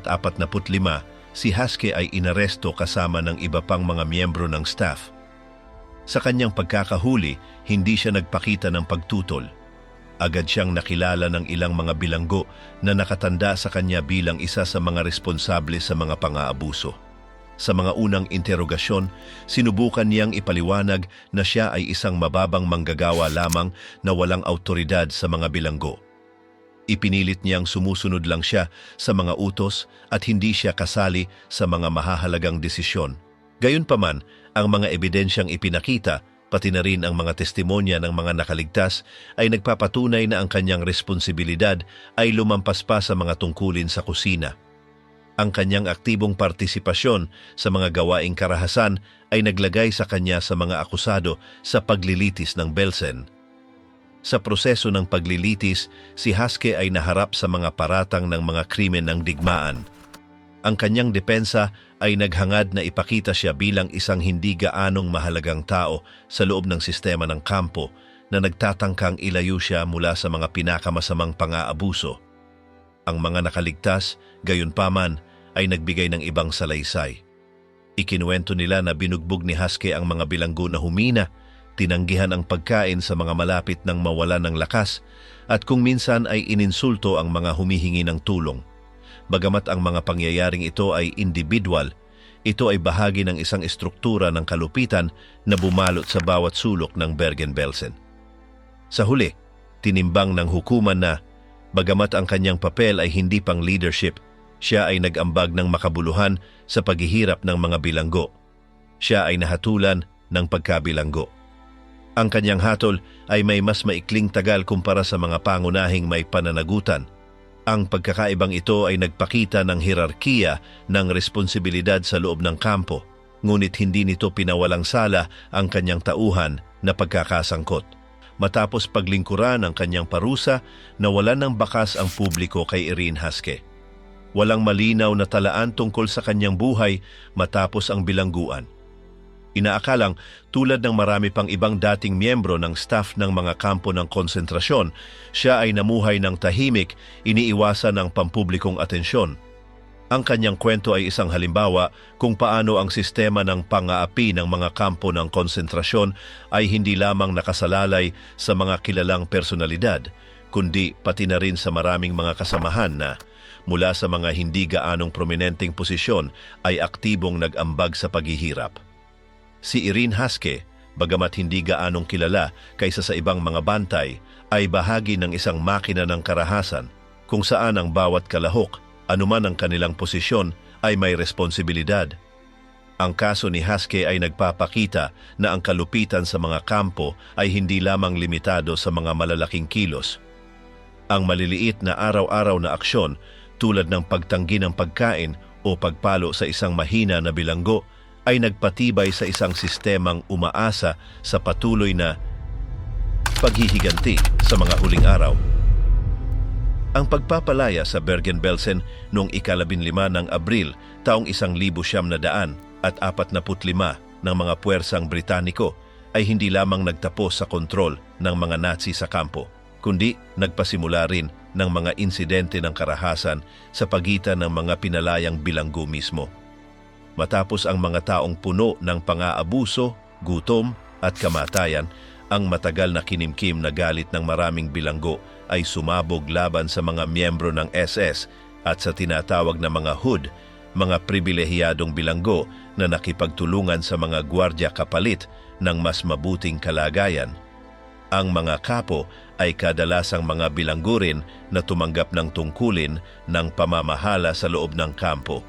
si Haske ay inaresto kasama ng iba pang mga miyembro ng staff. Sa kanyang pagkakahuli, hindi siya nagpakita ng pagtutol. Agad siyang nakilala ng ilang mga bilanggo na nakatanda sa kanya bilang isa sa mga responsable sa mga pang-aabuso. Sa mga unang interogasyon, sinubukan niyang ipaliwanag na siya ay isang mababang manggagawa lamang na walang autoridad sa mga bilanggo. Ipinilit niyang sumusunod lang siya sa mga utos at hindi siya kasali sa mga mahahalagang desisyon. Gayunpaman, ang mga ebidensyang ipinakita, pati na rin ang mga testimonya ng mga nakaligtas, ay nagpapatunay na ang kanyang responsibilidad ay lumampas pa sa mga tungkulin sa kusina. Ang kanyang aktibong partisipasyon sa mga gawaing karahasan ay naglagay sa kanya sa mga akusado sa paglilitis ng Belsen. Sa proseso ng paglilitis, si Haske ay naharap sa mga paratang ng mga krimen ng digmaan. Ang kanyang depensa ay naghangad na ipakita siya bilang isang hindi gaanong mahalagang tao sa loob ng sistema ng kampo na nagtatangkang ilayo siya mula sa mga pinakamasamang pang-aabuso. Ang mga nakaligtas, gayunpaman, ay nagbigay ng ibang salaysay. Ikinuwento nila na binugbog ni Haske ang mga bilanggo na humina, tinanggihan ang pagkain sa mga malapit nang mawala ng lakas, at kung minsan ay ininsulto ang mga humihingi ng tulong. Bagamat ang mga pangyayaring ito ay individual, ito ay bahagi ng isang estruktura ng kalupitan na bumalot sa bawat sulok ng Bergen-Belsen. Sa huli, tinimbang ng hukuman na, bagamat ang kanyang papel ay hindi pang leadership, siya ay nag-ambag ng makabuluhan sa paghihirap ng mga bilanggo. Siya ay nahatulan ng pagkabilanggo. Ang kanyang hatol ay may mas maikling tagal kumpara sa mga pangunahing may pananagutan. Ang pagkakaibang ito ay nagpakita ng hierarkiya ng responsibilidad sa loob ng kampo, ngunit hindi nito pinawalang sala ang kanyang tauhan na pagkakasangkot. Matapos paglingkuran ang kanyang parusa, nawalan ng bakas ang publiko kay Irene Haske. Walang malinaw na talaan tungkol sa kanyang buhay matapos ang bilangguan. Inaakalang tulad ng marami pang ibang dating miyembro ng staff ng mga kampo ng konsentrasyon, siya ay namuhay ng tahimik, iniiwasan ng pampublikong atensyon. Ang kanyang kwento ay isang halimbawa kung paano ang sistema ng pang-aapi ng mga kampo ng konsentrasyon ay hindi lamang nakasalalay sa mga kilalang personalidad, kundi pati na rin sa maraming mga kasamahan na, mula sa mga hindi gaanong prominenteng posisyon, ay aktibong nag-ambag sa paghihirap. Si Irene Haske, bagamat hindi gaanong kilala kaysa sa ibang mga bantay, ay bahagi ng isang makina ng karahasan kung saan ang bawat kalahok, anuman ang kanilang posisyon, ay may responsibilidad. Ang kaso ni Haske ay nagpapakita na ang kalupitan sa mga kampo ay hindi lamang limitado sa mga malalaking kilos. Ang maliliit na araw-araw na aksyon tulad ng pagtanggi ng pagkain o pagpalo sa isang mahina na bilanggo ay nagpatibay sa isang sistemang umaasa sa patuloy na paghihiganti sa mga huling araw. Ang pagpapalaya sa Bergen-Belsen noong ika-15 ng Abril taong 1945 ng mga puwersang Britaniko ay hindi lamang nagtapos sa kontrol ng mga Nazi sa kampo, kundi nagpasimula rin ng mga insidente ng karahasan sa pagitan ng mga pinalayang bilanggo mismo. Matapos ang mga taong puno ng pang-aabuso, gutom at kamatayan, ang matagal na kinimkim na galit ng maraming bilanggo ay sumabog laban sa mga miyembro ng SS at sa tinatawag na mga hood, mga pribilehiyadong bilanggo na nakipagtulungan sa mga gwardya kapalit ng mas mabuting kalagayan. Ang mga kapo ay kadalasang mga bilanggo rin na tumanggap ng tungkulin ng pamamahala sa loob ng kampo.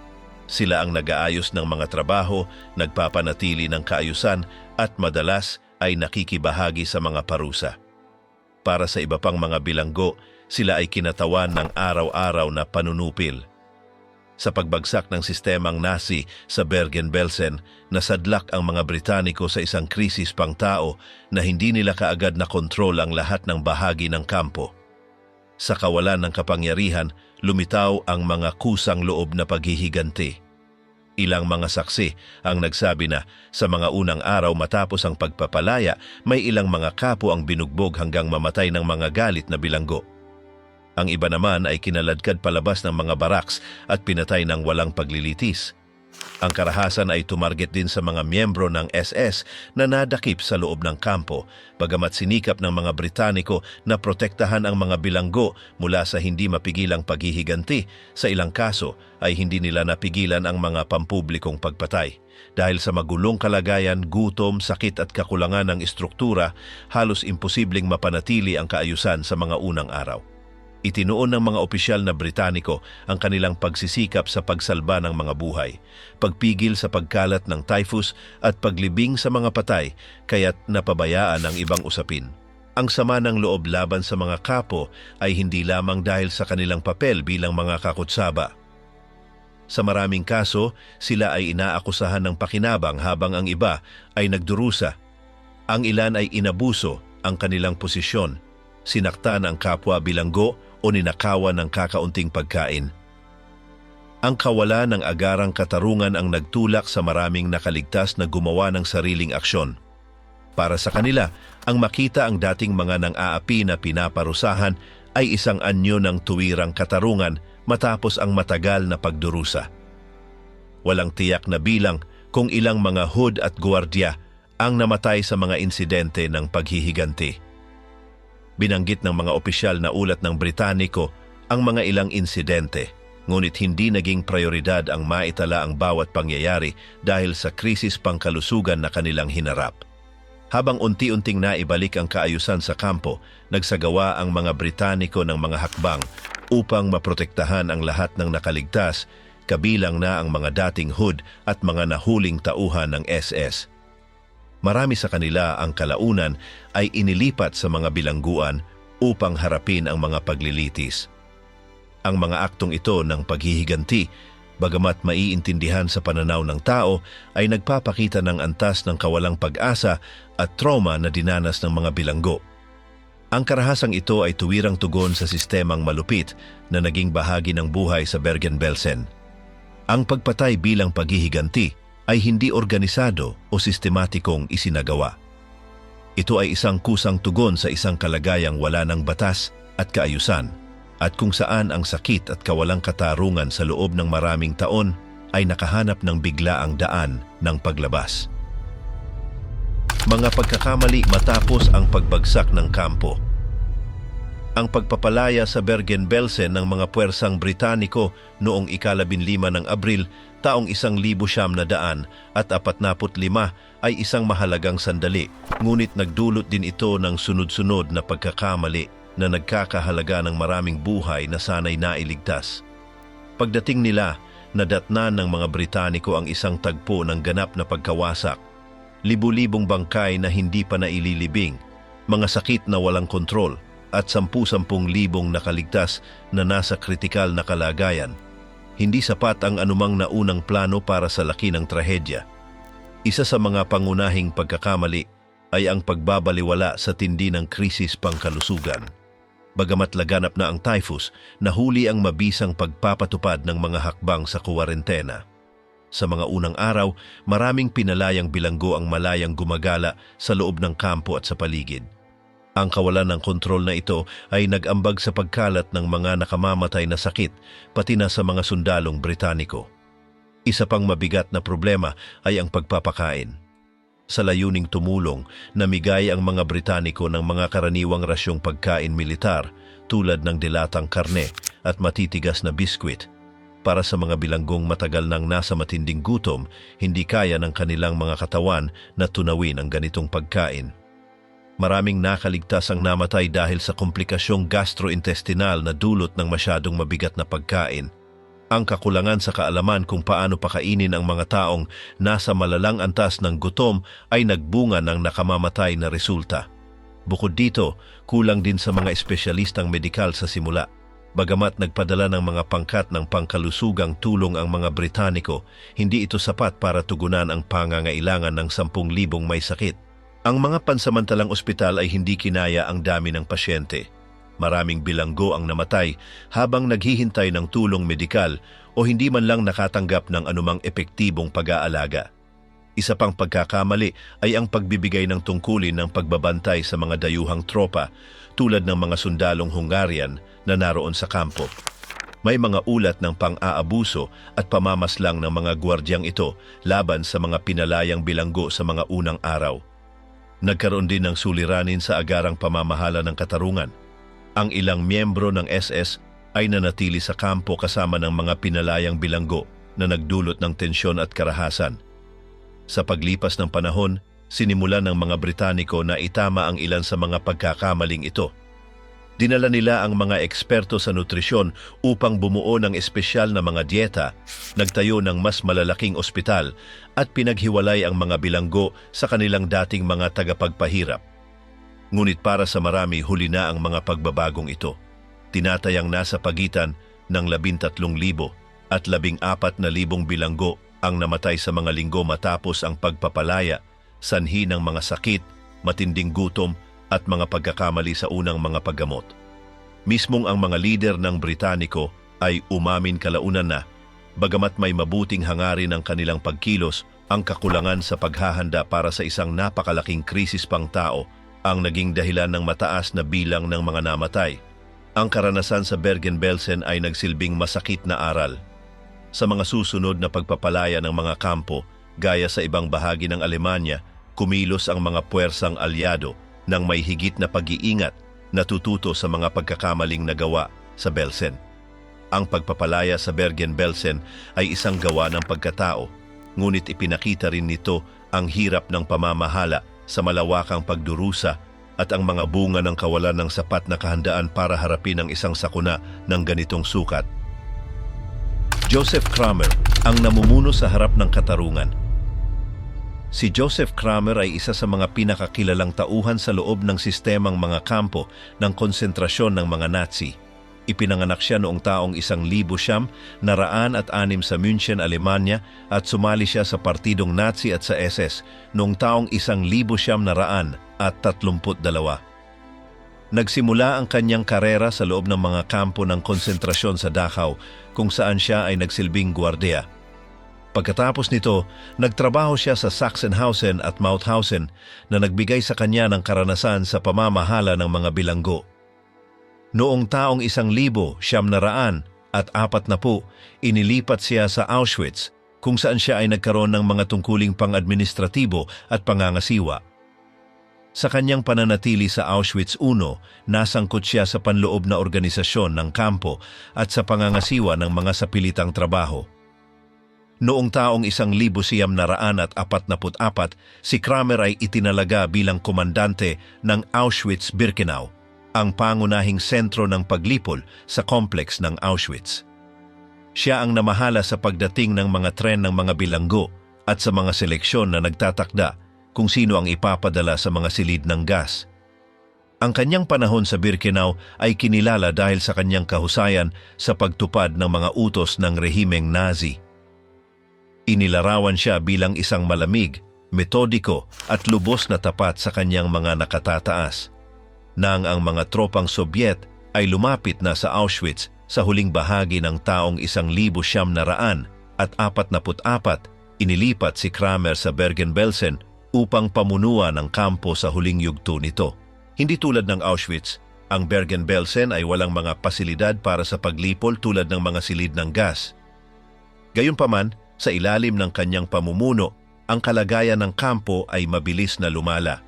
Sila ang nag-aayos ng mga trabaho, nagpapanatili ng kaayusan at madalas ay nakikibahagi sa mga parusa. Para sa iba pang mga bilanggo, sila ay kinatawan ng araw-araw na panunupil. Sa pagbagsak ng sistemang Nazi sa Bergen-Belsen, nasadlak ang mga Britaniko sa isang krisis pangtao na hindi nila kaagad na kontrol ang lahat ng bahagi ng kampo. Sa kawalan ng kapangyarihan, lumitaw ang mga kusang loob na paghihiganti. Ilang mga saksi ang nagsabi na sa mga unang araw matapos ang pagpapalaya, may ilang mga kapo ang binugbog hanggang mamatay ng mga galit na bilanggo. Ang iba naman ay kinaladkad palabas ng mga baraks at pinatay ng walang paglilitis. Ang karahasan ay tumarget din sa mga miyembro ng SS na nadakip sa loob ng kampo, bagamat sinikap ng mga Britaniko na protektahan ang mga bilanggo mula sa hindi mapigilang paghihiganti. Sa ilang kaso ay hindi nila napigilan ang mga pampublikong pagpatay. Dahil sa magulong kalagayan, gutom, sakit at kakulangan ng istruktura, halos imposibleng mapanatili ang kaayusan sa mga unang araw. Itinuon ng mga opisyal na Britaniko ang kanilang pagsisikap sa pagsalba ng mga buhay, pagpigil sa pagkalat ng typhus at paglibing sa mga patay, kaya't napabayaan ang ibang usapin. Ang sama ng loob laban sa mga kapo ay hindi lamang dahil sa kanilang papel bilang mga kakutsaba. Sa maraming kaso, sila ay inaakusahan ng pakinabang habang ang iba ay nagdurusa. Ang ilan ay inabuso ang kanilang posisyon, sinaktan ang kapwa bilanggo o ninakawan ng kakaunting pagkain. Ang kawalan ng agarang katarungan ang nagtulak sa maraming nakaligtas na gumawa ng sariling aksyon. Para sa kanila, ang makita ang dating mga nang-aapi na pinaparusahan ay isang anyo ng tuwirang katarungan matapos ang matagal na pagdurusa. Walang tiyak na bilang kung ilang mga hood at gwardiya ang namatay sa mga insidente ng paghihiganti. Binanggit ng mga opisyal na ulat ng Britaniko ang mga ilang insidente, ngunit hindi naging prioridad ang maitala ang bawat pangyayari dahil sa krisis pangkalusugan na kanilang hinarap. Habang unti-unting naibalik ang kaayusan sa kampo, nagsagawa ang mga Britaniko ng mga hakbang upang maprotektahan ang lahat ng nakaligtas, kabilang na ang mga dating hood at mga nahuling tauhan ng SS. Marami sa kanila ang kalaunan ay inilipat sa mga bilangguan upang harapin ang mga paglilitis. Ang mga aktong ito ng paghihiganti, bagamat maiintindihan sa pananaw ng tao, ay nagpapakita ng antas ng kawalang pag-asa at trauma na dinanas ng mga bilanggo. Ang karahasang ito ay tuwirang tugon sa sistemang malupit na naging bahagi ng buhay sa Bergen-Belsen. Ang pagpatay bilang paghihiganti ay hindi organisado o sistematikong isinagawa. Ito ay isang kusang tugon sa isang kalagayang wala ng batas at kaayusan, at kung saan ang sakit at kawalang katarungan sa loob ng maraming taon ay nakahanap ng biglaang daan ng paglabas. Mga pagkakamali matapos ang pagbagsak ng kampo. Ang pagpapalaya sa Bergen-Belsen ng mga puwersang Britaniko noong ika-15 ng Abril taong 1945 ay isang mahalagang sandali, ngunit nagdulot din ito ng sunod-sunod na pagkakamali na nagkakahalaga ng maraming buhay na sanay nailigtas. Pagdating nila, nadatnan ng mga Britaniko ang isang tagpo ng ganap na pagkawasak, libu-libong bangkay na hindi pa naililibing, mga sakit na walang kontrol, at 10,000 nakaligtas na nasa kritikal na kalagayan. Hindi sapat ang anumang naunang plano para sa laki ng trahedya. Isa sa mga pangunahing pagkakamali ay ang pagbabaliwala sa tindi ng krisis pangkalusugan. Bagamat laganap na ang typhus, nahuli ang mabisang pagpapatupad ng mga hakbang sa kuwarentena. Sa mga unang araw, maraming pinalayang bilanggo ang malayang gumagala sa loob ng kampo at sa paligid. Ang kawalan ng kontrol na ito ay nag-ambag sa pagkalat ng mga nakamamatay na sakit, pati na sa mga sundalong Britaniko. Isa pang mabigat na problema ay ang pagpapakain. Sa layuning tumulong, namigay ang mga Britaniko ng mga karaniwang rasyong pagkain militar tulad ng dilatang karne at matitigas na biskwit. Para sa mga bilanggong matagal nang nasa matinding gutom, hindi kaya ng kanilang mga katawan na tunawin ang ganitong pagkain. Maraming nakaligtas ang namatay dahil sa komplikasyong gastrointestinal na dulot ng masyadong mabigat na pagkain. Ang kakulangan sa kaalaman kung paano pakainin ang mga taong nasa malalang antas ng gutom ay nagbunga ng nakamamatay na resulta. Bukod dito, kulang din sa mga espesyalistang medikal sa simula. Bagamat nagpadala ng mga pangkat ng pangkalusugang tulong ang mga Britaniko, hindi ito sapat para tugunan ang pangangailangan ng 10,000 may sakit. Ang mga pansamantalang ospital ay hindi kinaya ang dami ng pasyente. Maraming bilanggo ang namatay habang naghihintay ng tulong medikal o hindi man lang nakatanggap ng anumang epektibong pag-aalaga. Isa pang pagkakamali ay ang pagbibigay ng tungkulin ng pagbabantay sa mga dayuhang tropa tulad ng mga sundalong Hungarian na naroon sa kampo. May mga ulat ng pang-aabuso at pamamaslang ng mga gwardyang ito laban sa mga pinalayang bilanggo sa mga unang araw. Nagkaroon din ng suliranin sa agarang pamamahala ng katarungan. Ang ilang miyembro ng SS ay nanatili sa kampo kasama ng mga pinalayang bilanggo na nagdulot ng tensyon at karahasan. Sa paglipas ng panahon, sinimulan ng mga Britaniko na itama ang ilan sa mga pagkakamaling ito. Dinala nila ang mga eksperto sa nutrisyon upang bumuo ng espesyal na mga dieta, nagtayo ng mas malalaking ospital at pinaghiwalay ang mga bilanggo sa kanilang dating mga tagapagpahirap. Ngunit para sa marami, huli na ang mga pagbabagong ito. Tinatayang nasa pagitan ng 13,000 at 14,000 bilanggo ang namatay sa mga linggo matapos ang pagpapalaya, sanhi ng mga sakit, matinding gutom at mga pagkakamali sa unang mga paggamot. Mismong ang mga lider ng Britaniko ay umamin kalaunan na, bagamat may mabuting hangarin ang kanilang pagkilos, ang kakulangan sa paghahanda para sa isang napakalaking krisis pangtao ang naging dahilan ng mataas na bilang ng mga namatay. Ang karanasan sa Bergen-Belsen ay nagsilbing masakit na aral. Sa mga susunod na pagpapalaya ng mga kampo, gaya sa ibang bahagi ng Alemanya, kumilos ang mga puwersang alyado ng may higit na pag-iingat na tututo sa mga pagkakamaling nagawa sa Belsen. Ang pagpapalaya sa Bergen-Belsen ay isang gawa ng pagkatao, ngunit ipinakita rin nito ang hirap ng pamamahala sa malawakang pagdurusa at ang mga bunga ng kawalan ng sapat na kahandaan para harapin ang isang sakuna ng ganitong sukat. Joseph Kramer, ang namumuno sa harap ng katarungan. Si Joseph Kramer ay isa sa mga pinakakilalang tauhan sa loob ng sistemang mga kampo ng konsentrasyon ng mga Nazi. Ipinanganak siya noong taong 1906 sa München, Alemanya at sumali siya sa partidong Nazi at sa SS noong taong 1932. Nagsimula ang kanyang karera sa loob ng mga kampo ng konsentrasyon sa Dachau kung saan siya ay nagsilbing gwardiya. Pagkatapos nito, nagtrabaho siya sa Sachsenhausen at Mauthausen na nagbigay sa kanya ng karanasan sa pamamahala ng mga bilanggo. Noong taong 1940, inilipat siya sa Auschwitz kung saan siya ay nagkaroon ng mga tungkuling pang-administratibo at pangangasiwa. Sa kanyang pananatili sa Auschwitz I, nasangkot siya sa panloob na organisasyon ng kampo at sa pangangasiwa ng mga sapilitang trabaho. Noong taong 1944, si Kramer ay itinalaga bilang komandante ng Auschwitz-Birkenau, ang pangunahing sentro ng paglipol sa kompleks ng Auschwitz. Siya ang namahala sa pagdating ng mga tren ng mga bilanggo at sa mga seleksyon na nagtatakda kung sino ang ipapadala sa mga silid ng gas. Ang kanyang panahon sa Birkenau ay kinilala dahil sa kanyang kahusayan sa pagtupad ng mga utos ng rehimeng Nazi. Inilarawan siya bilang isang malamig, metodiko at lubos na tapat sa kanyang mga nakatataas. Nang ang mga tropang Sobyet ay lumapit na sa Auschwitz sa huling bahagi ng taong 1900, at 44, inilipat si Kramer sa Bergen-Belsen upang pamunuan ang kampo sa huling yugto nito. Hindi tulad ng Auschwitz, ang Bergen-Belsen ay walang mga pasilidad para sa paglipol tulad ng mga silid ng gas. Gayunpaman, sa ilalim ng kanyang pamumuno, ang kalagayan ng kampo ay mabilis na lumala.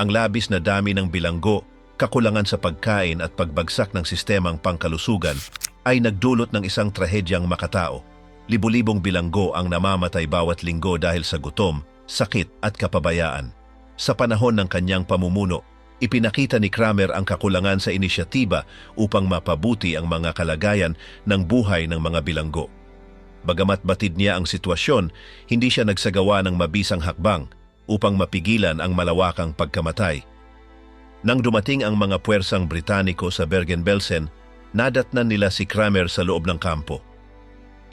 Ang labis na dami ng bilanggo, kakulangan sa pagkain at pagbagsak ng sistemang pangkalusugan ay nagdulot ng isang trahedyang makatao. Libu-libong bilanggo ang namamatay bawat linggo dahil sa gutom, sakit at kapabayaan. Sa panahon ng kanyang pamumuno, ipinakita ni Kramer ang kakulangan sa inisyatiba upang mapabuti ang mga kalagayan ng buhay ng mga bilanggo. Bagamat batid niya ang sitwasyon, hindi siya nagsagawa ng mabisang hakbang upang mapigilan ang malawakang pagkamatay. Nang dumating ang mga puwersang Britaniko sa Bergen-Belsen, nadatnan nila si Kramer sa loob ng kampo.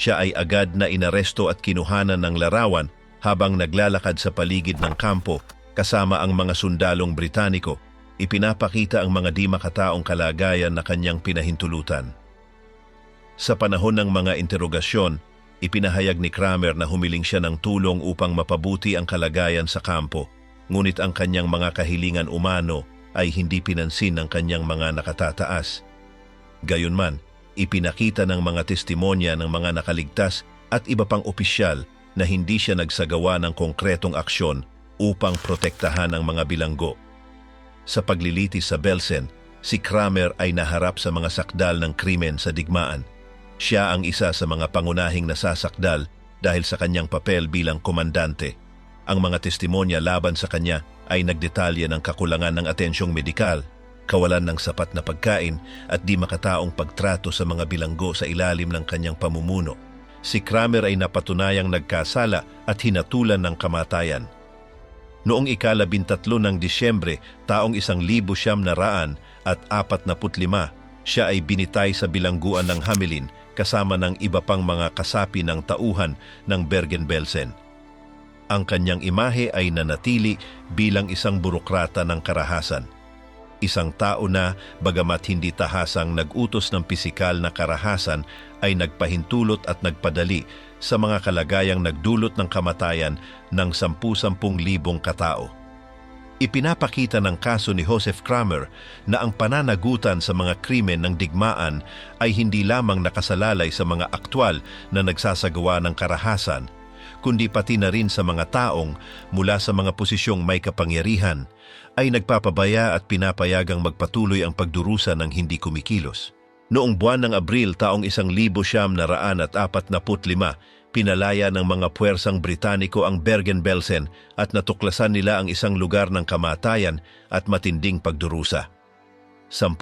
Siya ay agad na inaresto at kinuhanan ng larawan habang naglalakad sa paligid ng kampo kasama ang mga sundalong Britaniko. Ipinapakita ang mga di makataong kalagayan na kanyang pinahintulutan. Sa panahon ng mga interogasyon, ipinahayag ni Kramer na humiling siya ng tulong upang mapabuti ang kalagayan sa kampo, ngunit ang kanyang mga kahilingan umano ay hindi pinansin ng kanyang mga nakatataas. Gayunman, ipinakita ng mga testimonya ng mga nakaligtas at iba pang opisyal na hindi siya nagsagawa ng konkretong aksyon upang protektahan ang mga bilanggo. Sa paglilitis sa Belsen, si Kramer ay naharap sa mga sakdal ng krimen sa digmaan. Siya ang isa sa mga pangunahing nasasakdal dahil sa kanyang papel bilang komandante. Ang mga testimonya laban sa kanya ay nagdetalye ng kakulangan ng atensyong medikal, kawalan ng sapat na pagkain at di makataong pagtrato sa mga bilanggo sa ilalim ng kanyang pamumuno. Si Kramer ay napatunayang nagkasala at hinatulan ng kamatayan. Noong ika-13 ng Disyembre, taong 1945, siya ay binitay sa bilangguan ng Hamelin kasama ng iba pang mga kasapi ng tauhan ng Bergen-Belsen. Ang kanyang imahe ay nanatili bilang isang burokrata ng karahasan. Isang tao na, bagamat hindi tahasang nag-utos ng pisikal na karahasan, ay nagpahintulot at nagpadali sa mga kalagayang nagdulot ng kamatayan ng 10,000 katao. Ipinapakita ng kaso ni Joseph Kramer na ang pananagutan sa mga krimen ng digmaan ay hindi lamang nakasalalay sa mga aktwal na nagsasagawa ng karahasan, kundi pati na rin sa mga taong mula sa mga posisyong may kapangyarihan ay nagpapabaya at pinapayagang magpatuloy ang pagdurusa ng hindi kumikilos. Noong buwan ng Abril taong 1945, pinalaya ng mga puwersang Britaniko ang Bergen-Belsen at natuklasan nila ang isang lugar ng kamatayan at matinding pagdurusa. 10,000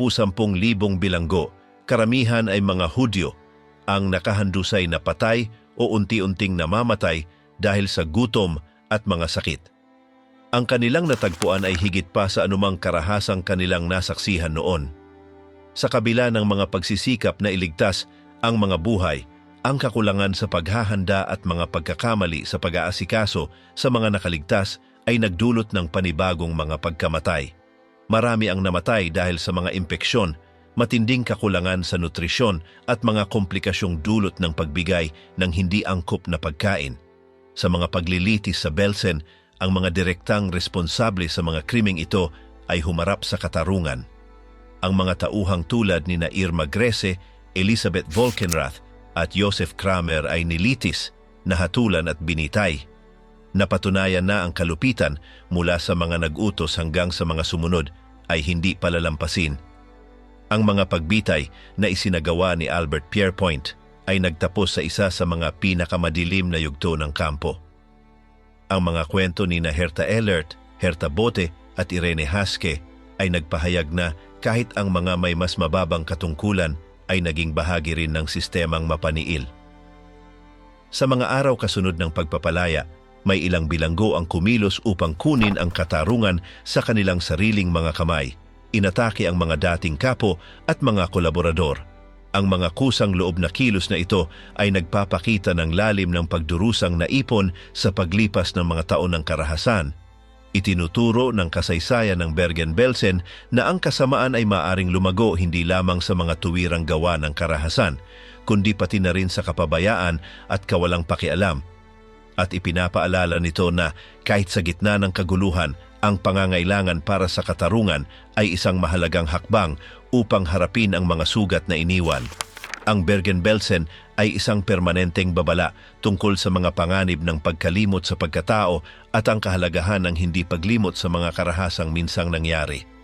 bilanggo, karamihan ay mga Hudyo, ang nakahandusay na patay o unti-unting namamatay dahil sa gutom at mga sakit. Ang kanilang natagpuan ay higit pa sa anumang karahasang kanilang nasaksihan noon. Sa kabila ng mga pagsisikap na iligtas ang mga buhay, ang kakulangan sa paghahanda at mga pagkakamali sa pag-aasikaso sa mga nakaligtas ay nagdulot ng panibagong mga pagkamatay. Marami ang namatay dahil sa mga impeksyon, matinding kakulangan sa nutrisyon at mga komplikasyong dulot ng pagbigay ng hindi angkop na pagkain. Sa mga paglilitis sa Belsen, ang mga direktang responsable sa mga krimeng ito ay humarap sa katarungan. Ang mga tauhang tulad ni Irma Grese, Elizabeth Volkenrath at Joseph Kramer ay nilitis, nahatulan at binitay. Napatunayan na ang kalupitan mula sa mga nag-utos hanggang sa mga sumunod ay hindi palalampasin. Ang mga pagbitay na isinagawa ni Albert Pierrepoint ay nagtapos sa isa sa mga pinakamadilim na yugto ng kampo. Ang mga kwento ni Herta Ehlert, Herta Bote at Irene Haske ay nagpahayag na kahit ang mga may mas mababang katungkulan ay naging bahagi rin ng sistemang mapaniil. Sa mga araw kasunod ng pagpapalaya, may ilang bilanggo ang kumilos upang kunin ang katarungan sa kanilang sariling mga kamay. Inatake ang mga dating kapo at mga kolaborador. Ang mga kusang loob na kilos na ito ay nagpapakita ng lalim ng pagdurusang naipon sa paglipas ng mga taon ng karahasan. Itinuturo ng kasaysayan ng Bergen-Belsen na ang kasamaan ay maaring lumago hindi lamang sa mga tuwirang gawa ng karahasan, kundi pati na rin sa kapabayaan at kawalang pakialam. At ipinapaalala nito na kahit sa gitna ng kaguluhan, ang pangangailangan para sa katarungan ay isang mahalagang hakbang upang harapin ang mga sugat na iniwan. Ang Bergen-Belsen ay isang permanenteng babala tungkol sa mga panganib ng pagkalimot sa pagkatao at ang kahalagahan ng hindi paglimot sa mga karahasang minsang nangyari.